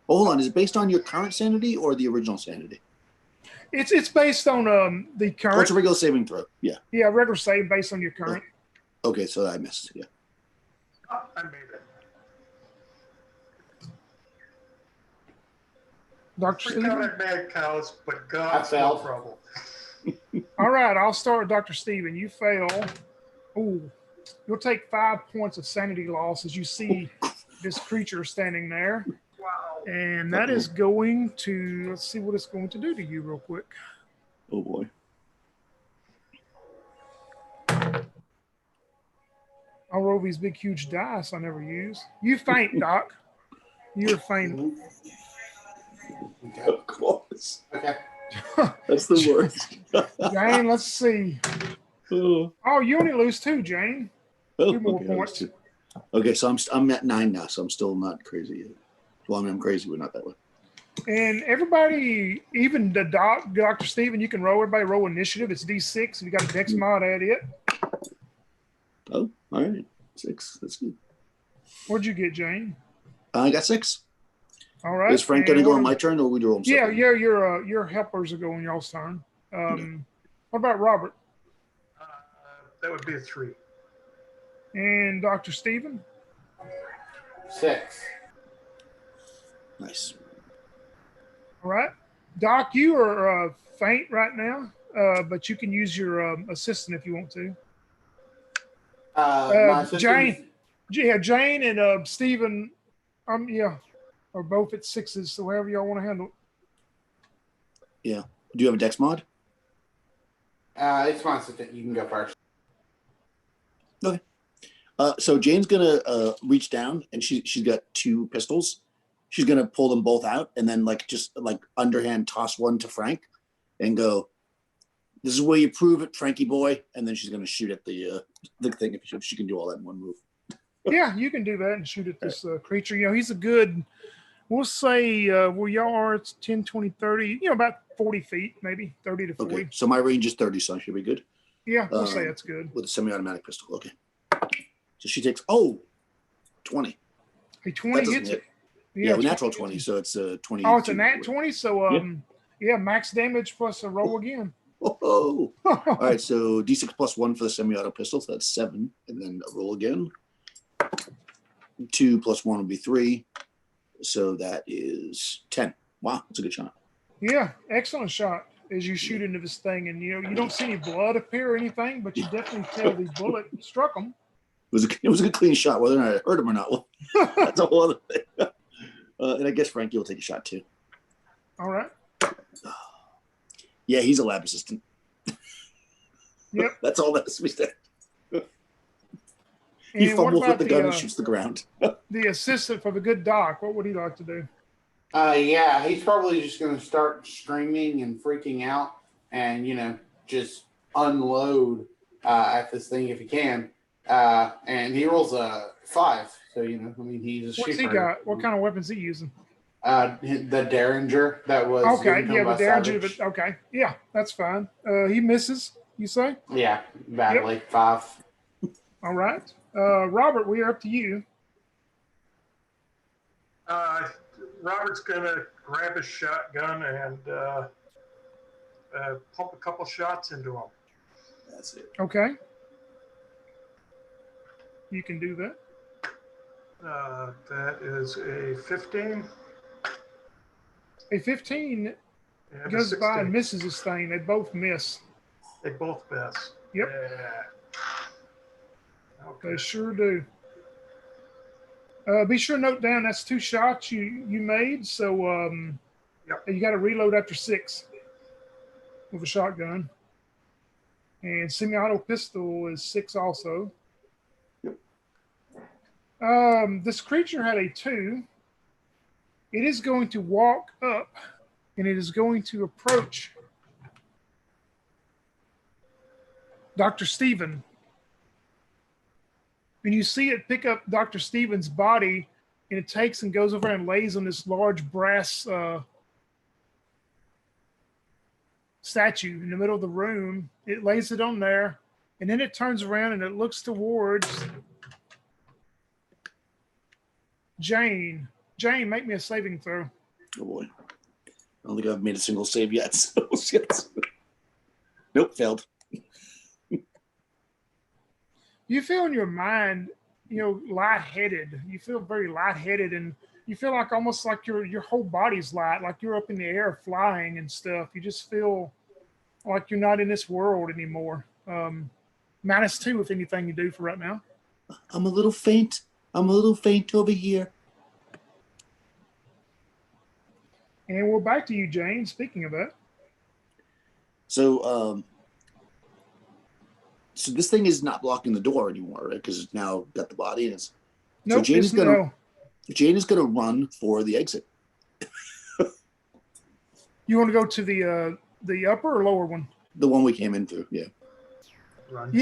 Oh, hold on. Is it based on your current sanity or the original sanity?
It's based on the current.
Oh, it's a regular saving throw. Yeah.
Yeah, regular save based on your current.
Oh, okay, so I missed. Yeah.
Oh, I made it.
Dr.
Freak out
Stephen?
at mad cows, but God's
I
no
failed.
trouble.
All right, I'll start with Dr. Stephen. You fail. Ooh, you'll take 5 points of sanity loss as you see this creature standing there.
Wow.
And that is going to, let's see what it's going to do to you real quick.
Oh, boy.
I'll roll these big, huge dice I never use. You faint, Doc. You're fainting.
Okay.
Of course.
Okay.
That's the worst.
Jane, let's see.
Oh,
Oh, you only lose 2, Jane. 2 more
okay, that was
points.
two. Okay, so I'm at 9 now, so I'm still not crazy yet. Well, I mean, I'm crazy, but not that way.
And everybody, even the Dr. Stephen, you can roll. Everybody roll initiative. It's D6. If you got a dex mod, add it.
Oh, all right. 6. That's good.
What'd you get, Jane?
I got 6.
All right.
Is Frank going to go on my turn, or we roll him
Yeah,
separately?
your helpers are going y'all's turn. What about Robert
That would be a 3.
and Dr. Stephen?
6.
Nice.
All right. Doc, you are faint right now, but you can use your assistant if you want to.
My
Jane, Jane and Stephen, are both at 6s, so however y'all want to handle it.
Yeah. Do you have a dex mod?
It's my assistant. You can go first.
Okay. So Jane's gonna reach down, and she's got 2 pistols. She's gonna pull them both out, and then just underhand toss one to Frank, and go, "This is where you prove it, Frankie boy." And then she's gonna shoot at the thing. If she can do all that in one move.
Yeah, you can do that and shoot at this creature. He's a good, we'll say where y'all are, it's 10, 20, 30, about 40 feet, maybe 30 to 40.
Okay. So my range is 30, so I should be good.
Yeah, we'll say that's good.
With a semi-automatic pistol. Okay. So she takes 20.
A 20 hits
hit.
it.
Yeah, natural 20, so it's a 20.
Oh, it's a nat 20, so max damage plus a roll again.
Oh. All right, so D6 plus 1 for the semi-auto pistol, so that's 7, and then a roll again. 2 plus 1 would be 3, so that is 10. Wow, that's a good shot.
Yeah, excellent shot as you shoot into this thing, and you don't see any blood appear or anything, but you definitely tell the bullet struck him.
It was a good clean shot, whether or not I hurt him or not. Well, that's a whole other thing. And I guess Frankie will take a shot too.
All right.
Yeah, he's a lab assistant.
Yep.
That's all that has to be said. He fumbles with the gun and shoots the ground.
The assistant for the good doc, what would he like to do?
Yeah, he's probably just going to start screaming and freaking out and, just unload at this thing if he can. And he rolls a 5. So, he's a
What's he
shooter.
got? What kind of weapons he using?
The Derringer that was.
Okay,
given to him
yeah,
by
the Derringer.
Savage.
Okay, yeah, that's fine. He misses, you say?
Yeah, badly.
Yep.
5.
All right. Robert, we are up to you.
Robert's going to grab his shotgun and pump a couple shots into him.
That's it.
Okay. You can do that.
That is a 15.
A 15
And
goes
a
by
16.
and misses this thing. They both miss.
They both miss.
Yep.
Yeah. Okay.
They sure do. Be sure to note down that's 2 shots you made. So
Yep.
you got to reload after 6 with a shotgun. And semi-auto pistol is 6 also.
Yep.
This creature had a 2. It is going to walk up, and it is going to approach Dr. Stephen. And you see it pick up Dr. Stephen's body, and it takes and goes over and lays on this large brass statue in the middle of the room. It lays it on there, and then it turns around and it looks towards Jane. Jane, make me a saving throw.
Oh boy. I don't think I've made a single save yet. So yes. Nope, failed.
You feel in your mind, lightheaded. You feel very lightheaded, and you feel like almost like your whole body's light, like you're up in the air flying and stuff. You just feel like you're not in this world anymore. -2 with anything you do for right now.
I'm a little faint. I'm a little faint over here.
And we're back to you, Jane. Speaking of that.
So, so this thing is not blocking the door anymore, right? Because it's now got the body in it.
Nope,
so Jane is gonna run for the exit.
You want to go to the upper or lower one?
The one we came in through, yeah.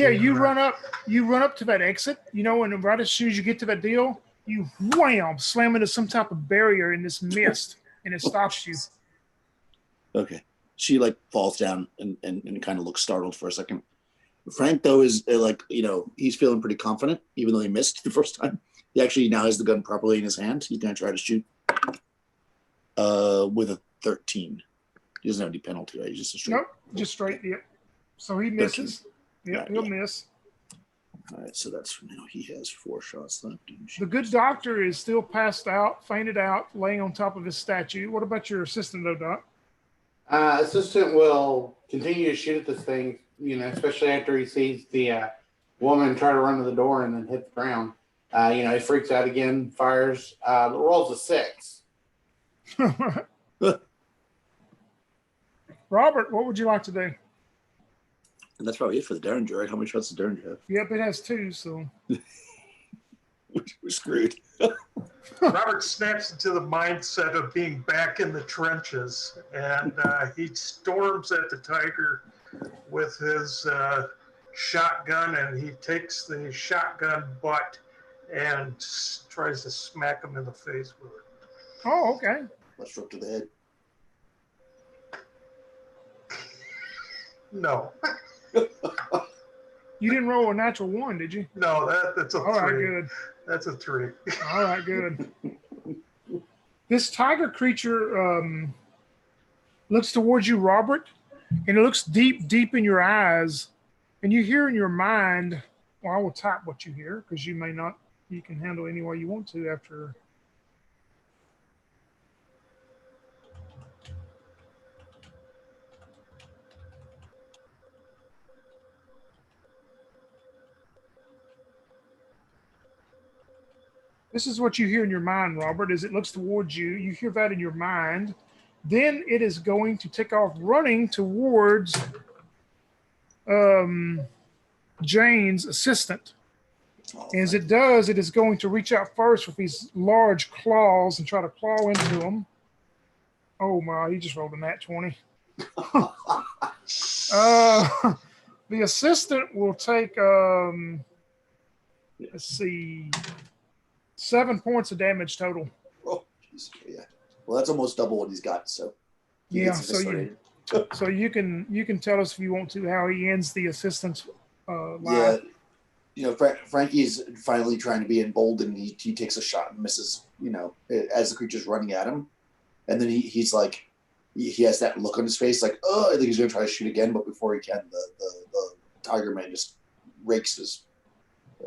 You run up to that exit, and right as soon as you get to that deal, you wham, slam into some type of barrier in this mist, and it stops you.
Okay. She like falls down and kind of looks startled for a second. Frank though is he's feeling pretty confident, even though he missed the first time. He actually now has the gun properly in his hand. He's gonna try to shoot with a 13. He doesn't have any penalty, right? He's just a straight.
Nope, just straight. Yep. So he misses.
13.
Yep, he'll miss.
All right, so that's now he has 4 shots left.
The good doctor is still passed out, fainted out, laying on top of his statue. What about your assistant, though, Doc?
Assistant will continue to shoot at this thing, especially after he sees the woman try to run to the door and then hit the ground. He freaks out again, fires, rolls a 6.
Robert, what would you like to do?
And that's probably it for the Derringer, right? How many shots does Derringer have?
Yep, it has 2, so.
We're screwed.
Robert snaps into the mindset of being back in the trenches, and he storms at the tiger with his shotgun, and he takes the shotgun butt and tries to smack him in the face with it.
Oh, okay.
Let's rip to the head.
No.
You didn't roll a natural 1, did you?
No, that's a 3.
All right, good.
That's a 3.
All right, good. This tiger creature looks towards you, Robert, and it looks deep, deep in your eyes. And you hear in your mind, well, I will type what you hear because you can handle any way you want to after. This is what you hear in your mind, Robert, as it looks towards you. You hear that in your mind. Then it is going to take off running towards Jane's assistant. As it does, it is going to reach out first with these large claws and try to claw into him. Oh my, he just rolled a nat 20. The assistant will take, let's see, 7 points of damage total.
Oh, geez. Yeah. Well, that's almost double what he's got. So
yeah. So you can tell us if you want to how he ends the assistant's life.
Yeah. Frankie's finally trying to be emboldened. He takes a shot and misses. As the creature's running at him, and then he's like, he has that look on his face, like, oh, I think he's gonna try to shoot again, but before he can, the tiger man just rakes his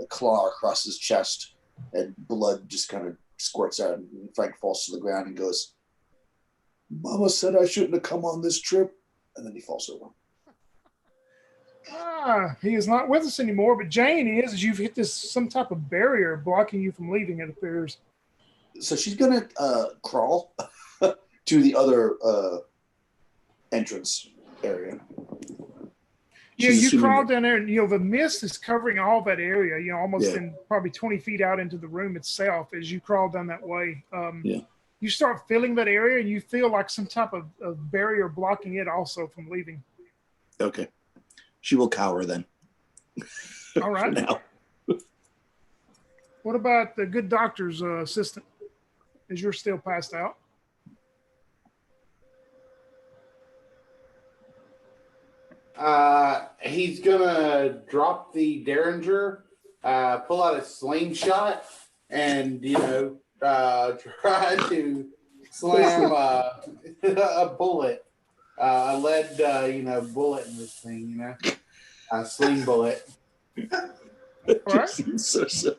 claw across his chest. And blood just kind of squirts out, and Frank falls to the ground and goes, "Mama said I shouldn't have come on this trip," and then he falls over.
He is not with us anymore, but Jane is, as you've hit some type of barrier blocking you from leaving, it appears.
So she's gonna crawl to the other entrance area.
Yeah,
She's
you
assuming
crawl
that-
down there, and the mist is covering all that area. Almost
Yeah.
in probably 20 feet out into the room itself. As you crawl down that way,
Yeah.
you start feeling that area, and you feel like some type of barrier blocking it also from leaving.
Okay. She will cower then.
All
For
right.
now.
What about the good doctor's assistant? As you're still passed out.
He's gonna drop the Derringer, pull out a slingshot, and try to slam a bullet, a lead bullet in this thing, a sling bullet.
It
All right.
just seems so silly.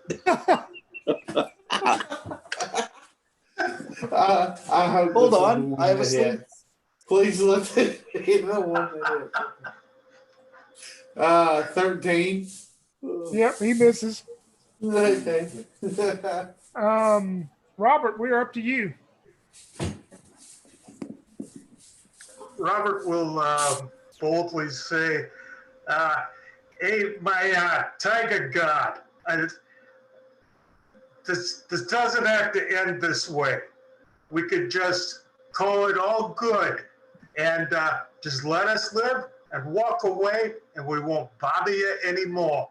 I hope
Hold
this is
on,
the one
I have a
that
sling.
hits. Please let it be the one that hits. 13.
Yep, he misses.
Okay.
Robert, we're up to you.
Robert will boldly say, "Hey, my tiger god, this doesn't have to end this way. We could just call it all good and just let us live and walk away, and we won't bother you anymore."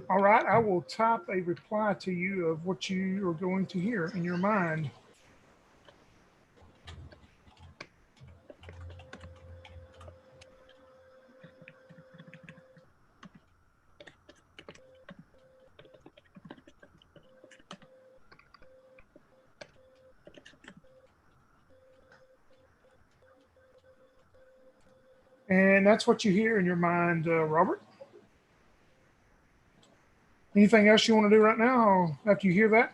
All right, I will type a reply to you of what you are going to hear in your mind. And that's what you hear in your mind, Robert. Anything else you want to do right now after you hear that?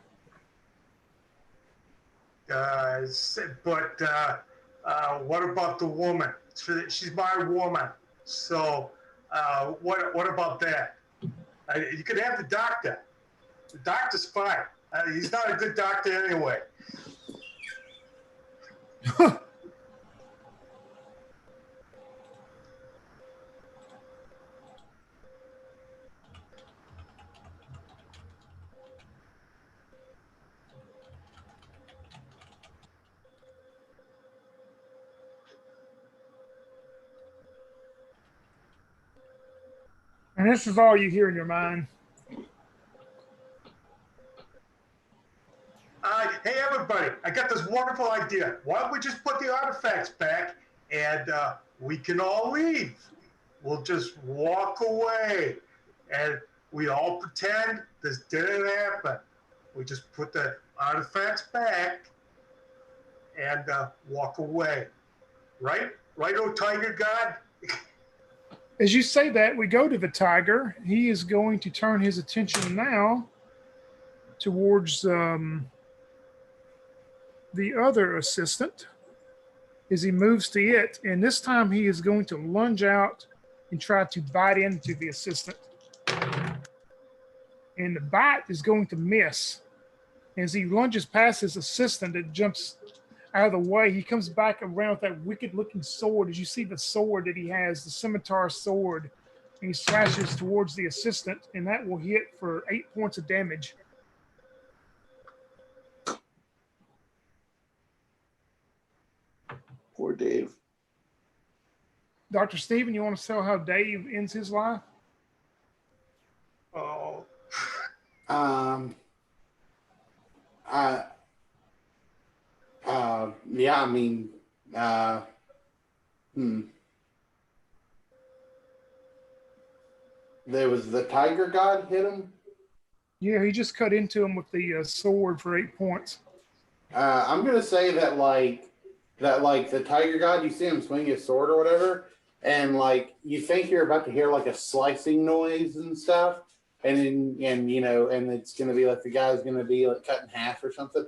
But what about the woman? She's my woman. So what about that? You could have the doctor. The doctor's fine. He's not a good doctor anyway.
And this is all you hear in your mind.
Hey, everybody, I got this wonderful idea. Why don't we just put the artifacts back and we can all leave? We'll just walk away and we all pretend this didn't happen. We just put the artifacts back and walk away. Right? Right, oh tiger god?
As you say that, we go to the tiger. He is going to turn his attention now towards the other assistant as he moves to it. And this time he is going to lunge out and try to bite into the assistant. And the bite is going to miss. As he lunges past his assistant, it jumps out of the way. He comes back around with that wicked looking sword. As you see the sword that he has, the scimitar sword, and he slashes towards the assistant, and that will hit for 8 points of damage.
Poor Dave.
Dr. Steven, you want to tell how Dave ends his life?
Oh,
Yeah, I mean, There was the tiger god hit him.
Yeah, he just cut into him with the sword for 8 points.
I'm gonna say that the tiger god, you see him swing his sword or whatever, and you think you're about to hear a slicing noise and stuff, and it's gonna be the guy's gonna be cut in half or something.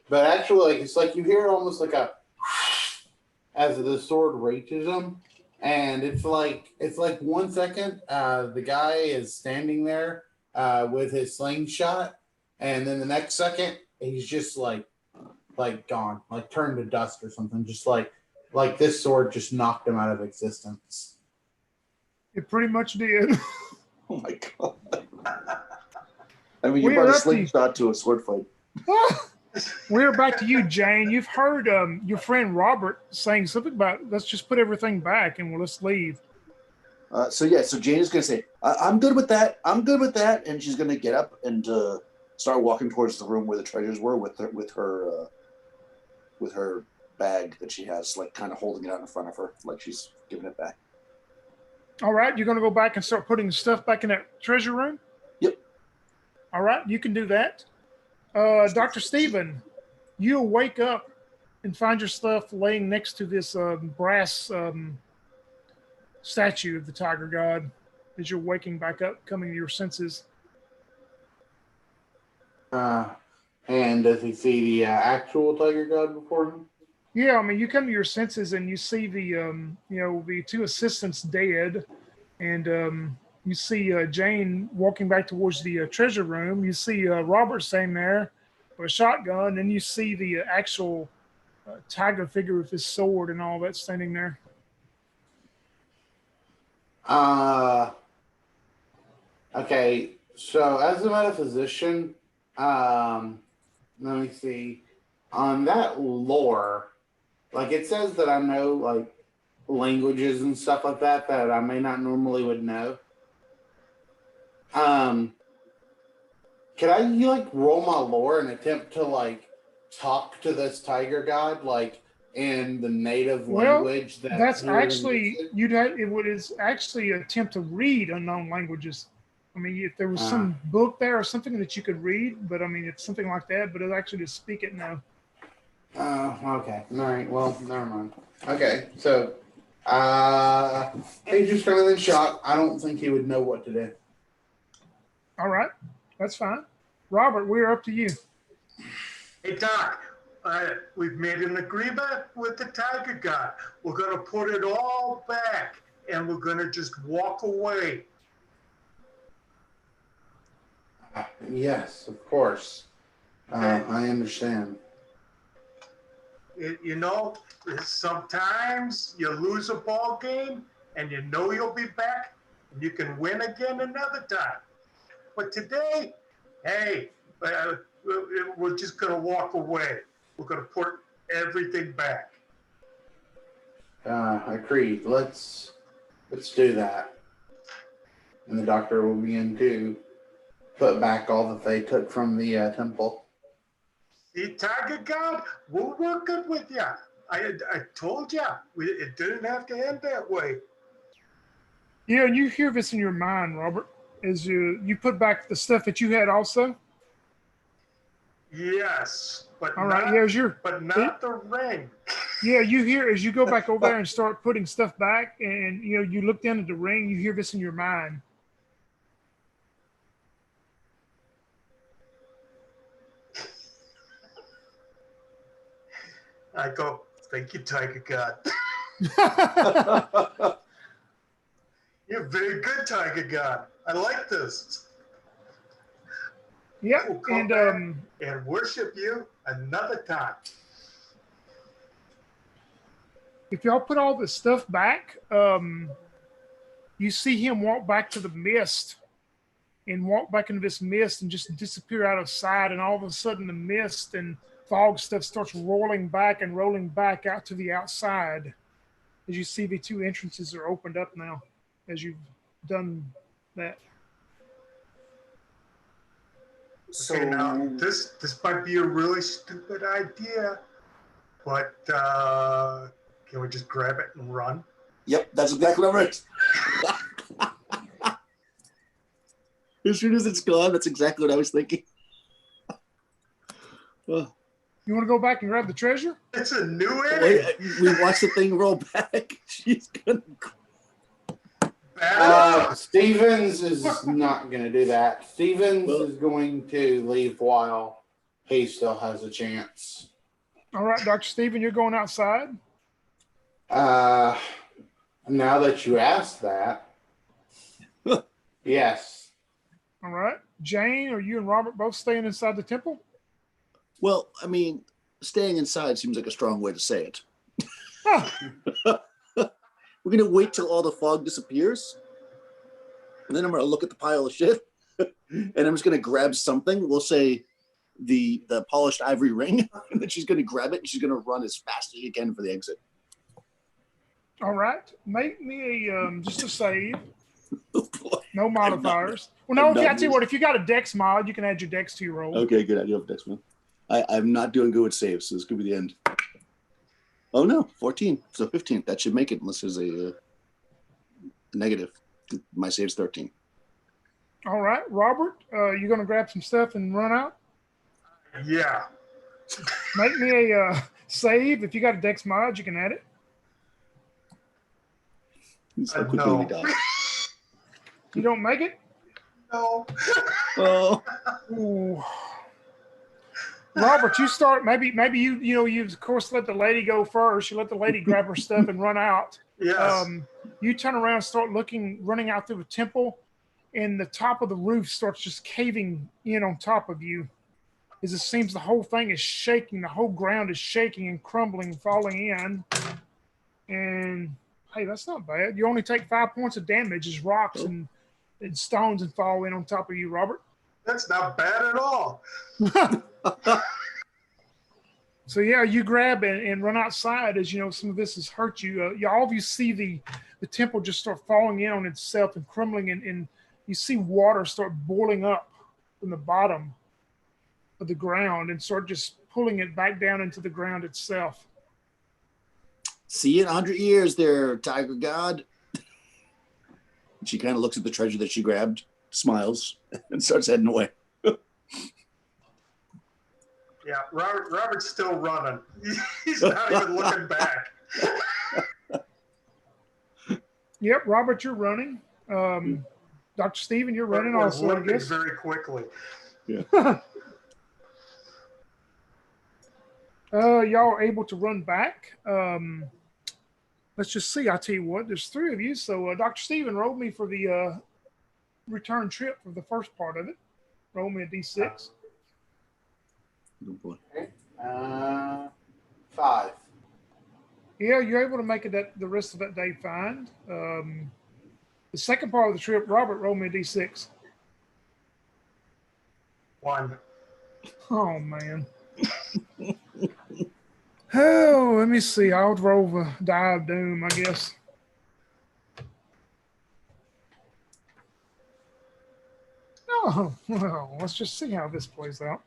But actually, it's you hear almost a as the sword reaches him, and it's 1 second, the guy is standing there with his slingshot, and then the next second he's just gone, turned to dust or something, just like this sword just knocked him out of existence.
It pretty much did.
Oh my god. I mean, you
We
brought
are
a
up to-
slingshot to a sword fight.
We're back to you, Jane. You've heard your friend Robert saying something about let's just put everything back and let's leave.
So Jane is going to say, I'm good with that. I'm good with that. And she's going to get up and start walking towards the room where the treasures were with her bag that she has, like kind of holding it out in front of her, like she's giving it back.
All right, you're going to go back and start putting stuff back in that treasure room?
Yep.
All right, you can do that. Dr. Stephen, you'll wake up and find your stuff laying next to this brass statue of the tiger god as you're waking back up, coming to your senses.
And does he see the actual tiger god before him?
Yeah, I mean, you come to your senses and you see the two assistants dead, and you see Jane walking back towards the treasure room. You see Robert standing there with a shotgun, and you see the actual tiger figure with his sword and all that standing there.
Okay, so as a metaphysician, let me see. On that lore, like it says that I know like languages and stuff like that that I may not normally would know. Could I like roll my lore and attempt to like talk to this tiger god like in the native language that
that's
he would
actually
understand?
it would is actually an attempt to read unknown languages. I mean, if there was some book there or something that you could read, but I mean, it's something like that, but it's actually to speak it now.
Okay. All right. Well, never mind. Okay. So, he's just kind of in shock. I don't think he would know what to do.
All right, that's fine. Robert, we're up to you.
Hey, Doc, we've made an agreement with the tiger god. We're going to put it all back, and we're going to just walk away.
Yes, of course.
Okay.
I understand.
You know, sometimes you lose a ball game, and you know you'll be back, and you can win again another time. But today, hey, we're just going to walk away. We're going to put everything back.
Agreed. Let's do that. And the doctor will begin to put back all that they took from the temple.
See, Tiger God, we're working with you. I told you, it didn't have to end that way.
Yeah, and you hear this in your mind, Robert, as you put back the stuff that you had also.
Yes, but
All
not,
right, yeah,
but not the ring.
Yeah, you hear as you go back over there and start putting stuff back, and you look down at the ring. You hear this in your mind.
I go, thank you, Tiger God. You're very good, Tiger God. I like this.
Yep,
We'll come back and worship you another time.
If y'all put all this stuff back, you see him walk back to the mist and walk back into this mist and just disappear out of sight. And all of a sudden, the mist and fog stuff starts rolling back out to the outside. As you see, the two entrances are opened up now as you've done that.
So
Okay, now this might be a really stupid idea, but can we just grab it and run?
Yep, that's exactly what I'm right. As soon as it's gone, that's exactly what I was thinking. Well,
You want to go back and grab the treasure?
It's a new inning.
we watched the thing roll back. She's gonna.
Stevens is not going to do that. Stevens is going to leave while he still has a chance.
All right, Dr. Stephen, you're going outside?
Now that you asked that, yes.
All right. Jane, are you and Robert both staying inside the temple?
Well, I mean, staying inside seems like a strong way to say it.
Oh,
We're gonna wait till all the fog disappears. And then I'm gonna look at the pile of shit, and I'm just gonna grab something. We'll say the polished ivory ring, and then she's gonna grab it and she's gonna run as fast as she can for the exit.
All right. Make me a just a save.
Oh boy.
No modifiers. Well,
I've
no.
not
I tell you
used-
what, if you got a Dex mod, you can add your Dex to your roll.
Okay, good. I do have a dex one. I'm not doing good with saves, so this could be the end. Oh no, 14. So 15. That should make it unless there's a negative. My save's 13.
All right, Robert, you gonna grab some stuff and run out?
Yeah.
Make me a save. If you got a Dex mod, you can add it.
So quickly we
No.
die.
You don't make it?
No.
Oh,
Ooh. Robert, you start. Maybe you of course let the lady go first. You let the lady grab her stuff and run out.
Yes.
You turn around, and start running out through the temple, and the top of the roof starts just caving in on top of you. As it seems the whole thing is shaking, the whole ground is shaking and crumbling, falling in. And hey, that's not bad. You only take 5 points of damage as rocks and stones and fall in on top of you, Robert.
That's not bad at all.
So yeah, you grab and run outside as some of this has hurt you. All of you see the temple just start falling in on itself and crumbling, and you see water start boiling up from the bottom of the ground and start just pulling it back down into the ground itself.
see you in 100 years there, Tiger God. She kind of looks at the treasure that she grabbed, smiles, and starts heading away.
Yeah, Robert's still running. He's not even looking back.
Yep, Robert, you're running. Dr. Stephen, you're running
We're
also, I
limping
guess.
very quickly.
Yeah.
Y'all are able to run back. Let's just see. I'll tell you what, there's 3 of you. So Dr. Stephen, roll me for the return trip for the first part of it. Roll me a D6.
Oh boy.
Okay. 5.
Yeah, you're able to make it the rest of that day fine. The second part of the trip, Robert, roll me a D6.
1.
Oh, man. Oh, let me see. I'll roll the die of doom, I guess. Oh, well, let's just see how this plays out.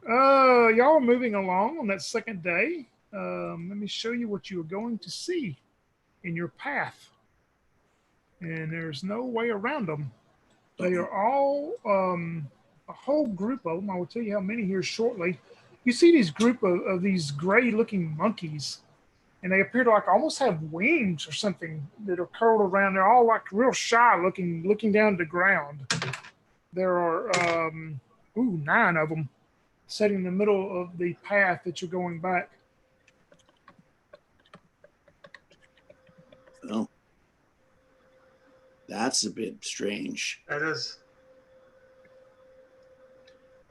Y'all are moving along on that second day. Let me show you what you are going to see in your path. And there's no way around them. They are all a whole group of them. I will tell you how many here shortly. You see these group of these gray-looking monkeys, and they appear to almost have wings or something that are curled around. They're all real shy, looking down to the ground. There are 9 of them sitting in the middle of the path that you're going back.
Oh, that's a bit strange.
That is.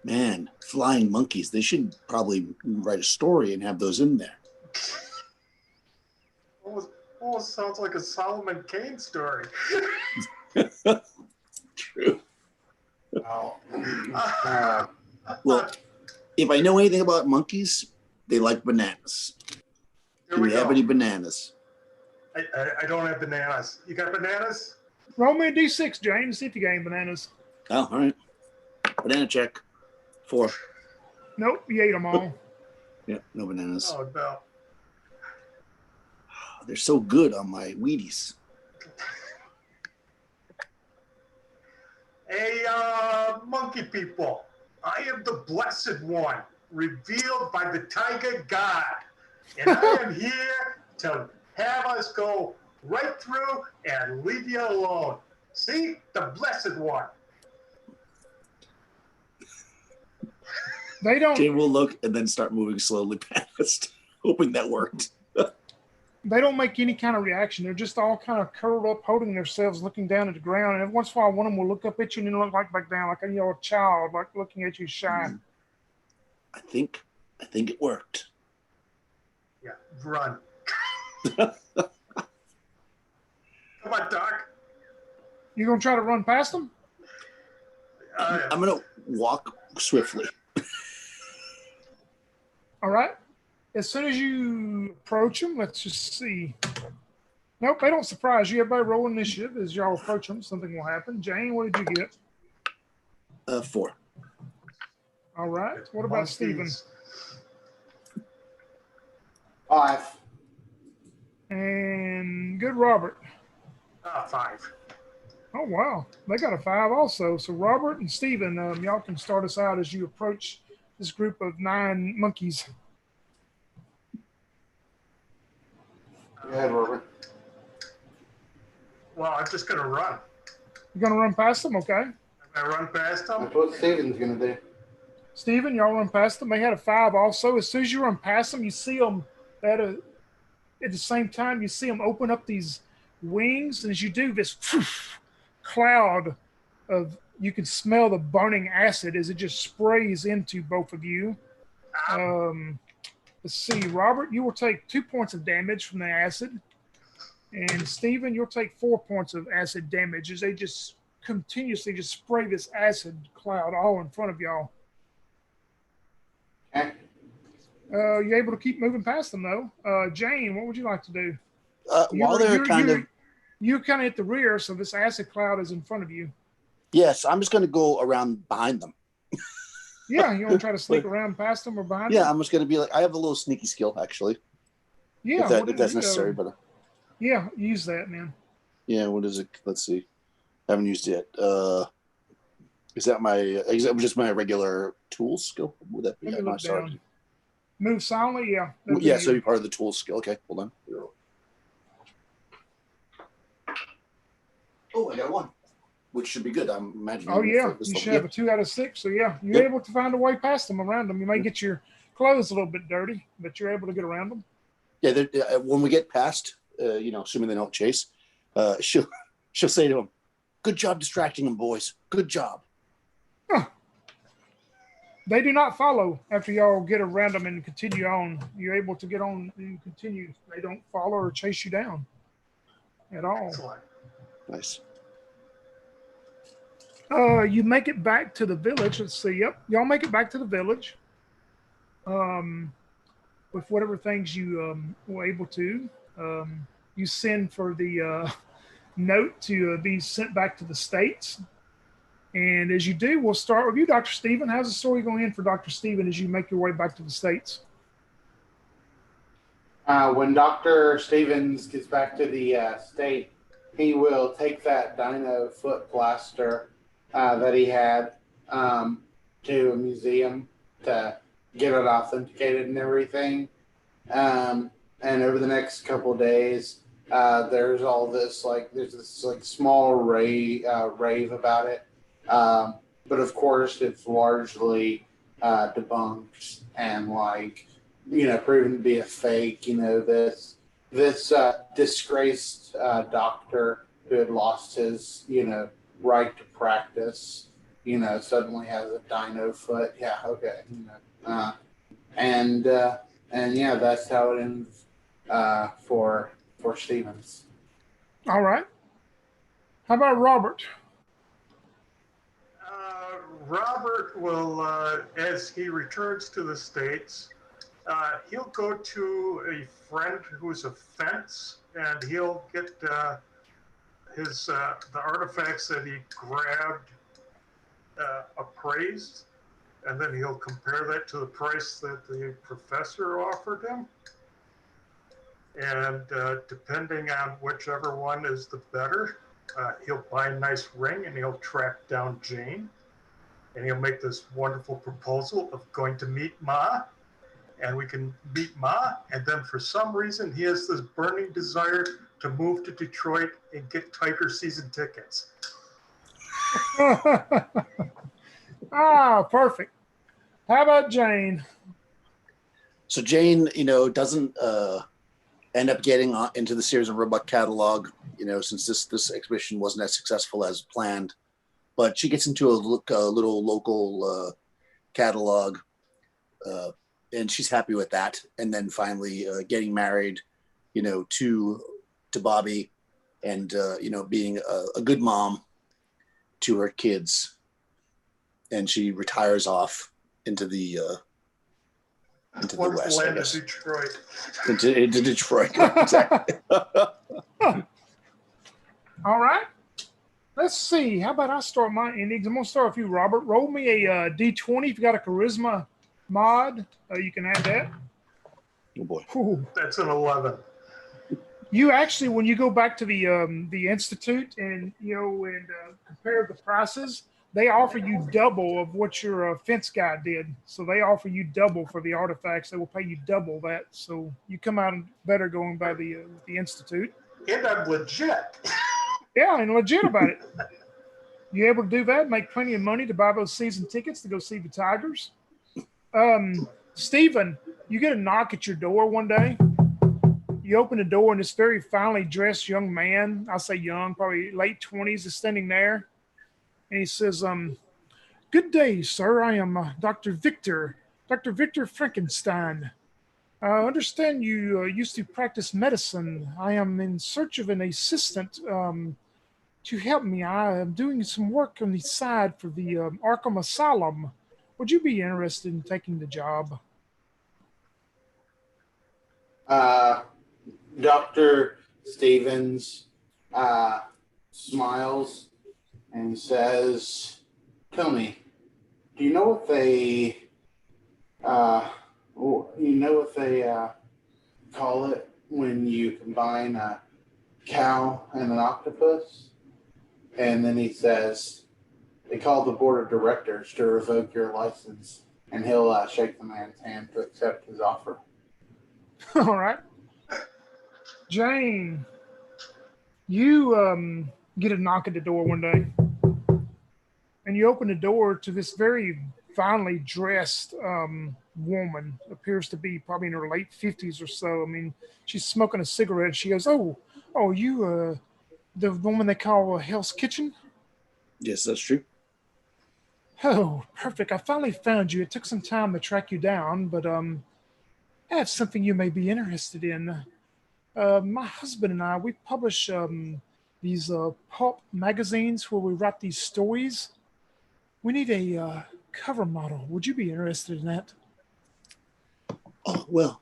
Man, flying monkeys. They should probably write a story and have those in there.
Almost sounds like a Solomon Kane story.
True.
Oh.
Well, if I know anything about monkeys, they like bananas.
Here
Do we have
go.
any bananas?
I don't have bananas. You got bananas?
Roll me a D6, James, see if you got any bananas.
Oh, all right. Banana check. 4.
Nope, you ate them all.
Yeah, no bananas.
Oh, no.
They're so good on my Wheaties.
Hey, monkey people. I am the Blessed One, revealed by the Tiger God. And I am here to have us go right through and leave you alone. See? The Blessed One.
They don't.
Jay will look and then start moving slowly past, hoping that worked.
They don't make any kind of reaction. They're just all kind of curled up, holding themselves, looking down at the ground. And every once in a while, one of them will look up at you and then look back down, like a child, like looking at you shy.
I think it worked.
Yeah, run. Come on, Doc.
You gonna try to run past them?
I'm gonna walk swiftly.
All right. As soon as you approach them, let's just see. Nope, they don't surprise you. Everybody roll initiative as y'all approach them. Something will happen. Jane, what did you get?
4.
All right. What about Stephen?
5.
And good Robert.
5.
Oh wow, they got a 5 also. So Robert and Stephen, y'all can start us out as you approach this group of 9 monkeys.
Go ahead, Robert.
Well, I'm just gonna run.
You're gonna run past them, okay?
I run past them.
That's what Steven's gonna do.
Stephen, y'all run past them. They had a 5 also. As soon as you run past them, you see them at the same time. You see them open up these wings, and as you do, this cloud of you can smell the burning acid as it just sprays into both of you. Let's see, Robert, you will take 2 points of damage from the acid, and Stephen, you'll take 4 points of acid damage as they just continuously just spray this acid cloud all in front of y'all.
Okay.
You're able to keep moving past them though. Jane, what would you like to do?
While they're
You're kind of at the rear, so this acid cloud is in front of you.
Yes, I'm just going to go around behind them.
Yeah, you want to try to sneak around past them or behind
Yeah,
them?
I'm just going to be like, I have a little sneaky skill, actually.
Yeah,
if that's necessary. But
yeah, use that, man.
yeah, what is it? Let's see. I haven't used it yet. Is that just my regular tools skill? Would that be?
Let me
I'm
look
not sorry.
down. Move silently, yeah.
Yeah, so it'd be part of the tools skill. Okay, hold on. Oh, I got 1, which should be good. I'm imagining.
Oh yeah, you should have a 2 out of 6. So yeah, you're able to find a way past them, around them. You may get your clothes a little bit dirty, but you're able to get around them.
Yeah, when we get past, assuming they don't chase, she'll say to them, "Good job distracting them, boys. Good job."
Huh. They do not follow after y'all get around them and continue on. You're able to get on and continue. They don't follow or chase you down at all.
Excellent.
Nice.
You make it back to the village. Let's see. Yep, y'all make it back to the village. With whatever things you were able to. You send for the note to be sent back to the States. And as you do, we'll start with you, Dr. Stephen. How's the story going in for Dr. Stephen as you make your way back to the States?
When Dr. Stevens gets back to the state, he will take that dino foot plaster that he had to a museum to get it authenticated and everything. And over the next couple of days, there's all this there's this small rave about it. But of course, it's largely debunked and proven to be a fake. This disgraced doctor who had lost his right to practice suddenly has a dino foot. Yeah, okay. And yeah, that's how it ends for Stevens.
All right. How about Robert?
Robert will, as he returns to the States, he'll go to a friend who's a fence, and he'll get the artifacts that he grabbed appraised, and then he'll compare that to the price that the professor offered him. And depending on whichever one is the better, he'll buy a nice ring and he'll track down Jane. And he'll make this wonderful proposal of going to meet Ma. And we can meet Ma. And then for some reason, he has this burning desire to move to Detroit and get Tiger season tickets.
Perfect. How about Jane?
So Jane, doesn't end up getting into the Sears and Roebuck catalog, since this exhibition wasn't as successful as planned. But she gets into a little local catalog, and she's happy with that. And then finally getting married, to Bobby, and being a good mom to her kids. And she retires off into the
What's
West,
the
I
land of
guess.
Detroit?
Into Detroit. Exactly.
All right. Let's see. How about I start my endings? I'm going to start with you, Robert. Roll me a D20. If you got a charisma mod, you can add that.
Oh boy.
Whew.
That's an 11.
You actually, when you go back to the institute and compare the prices, they offer you double of what your fence guy did. So they offer you double for the artifacts. They will pay you double that. So you come out better going by the institute.
And I'm legit.
Yeah, and legit about it. You able to do that? Make plenty of money to buy those season tickets to go see the Tigers. Stephen, you get a knock at your door one day. You open the door, and this very finely dressed young man, I'll say young, probably late 20s, is standing there. And he says, good day, sir. I am Dr. Victor Frankenstein. I understand you used to practice medicine. I am in search of an assistant to help me. I am doing some work on the side for the Arkham Asylum. Would you be interested in taking the job?
Dr. Stevens smiles and says, tell me, do you know what they call it when you combine a cow and an octopus? And then he says, they call the board of directors to revoke your license, and he'll shake the man's hand to accept his offer.
All right. Jane, you get a knock at the door one day, and you open the door to this very finely dressed woman. Appears to be probably in her late 50s or so. I mean, she's smoking a cigarette. She goes, "Oh, you the woman they call Hell's Kitchen?"
Yes, that's true.
Oh, perfect. I finally found you. It took some time to track you down, but I have something you may be interested in. My husband and I, we publish these pulp magazines where we write these stories. We need a cover model. Would you be interested in that?
Oh, well,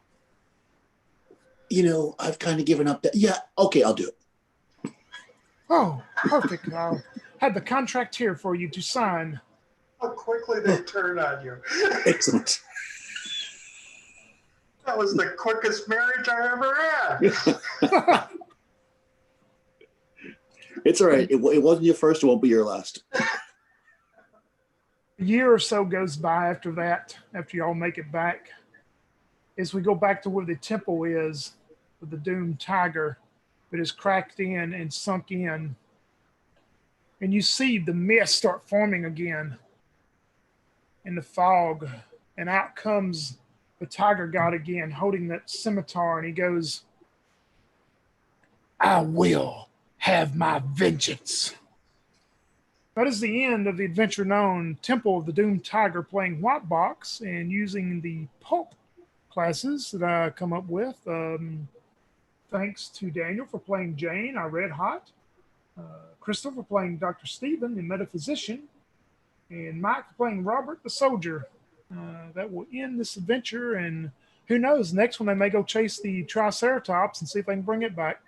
I've kind of given up that. Yeah, okay, I'll do it.
Oh, perfect. I'll have the contract here for you to sign.
How quickly they turn on you.
Excellent.
That was the quickest marriage I ever had.
It's all right. It wasn't your first. It won't be your last.
A year or so goes by after that, after y'all make it back, as we go back to where the temple is with the doomed tiger that is cracked in and sunk in. And you see the mist start forming again in the fog. And out comes the tiger god again, holding that scimitar. And he goes, I will have my vengeance. That is the end of the adventure known Temple of the Doomed Tiger, playing White Box and using the pulp classes that I come up with. Thanks to Daniel for playing Jane, our Red Hot, Crystal for playing Dr. Stephen, the metaphysician, and Mike for playing Robert, the soldier. That will end this adventure, and who knows, next one they may go chase the Triceratops and see if they can bring it back.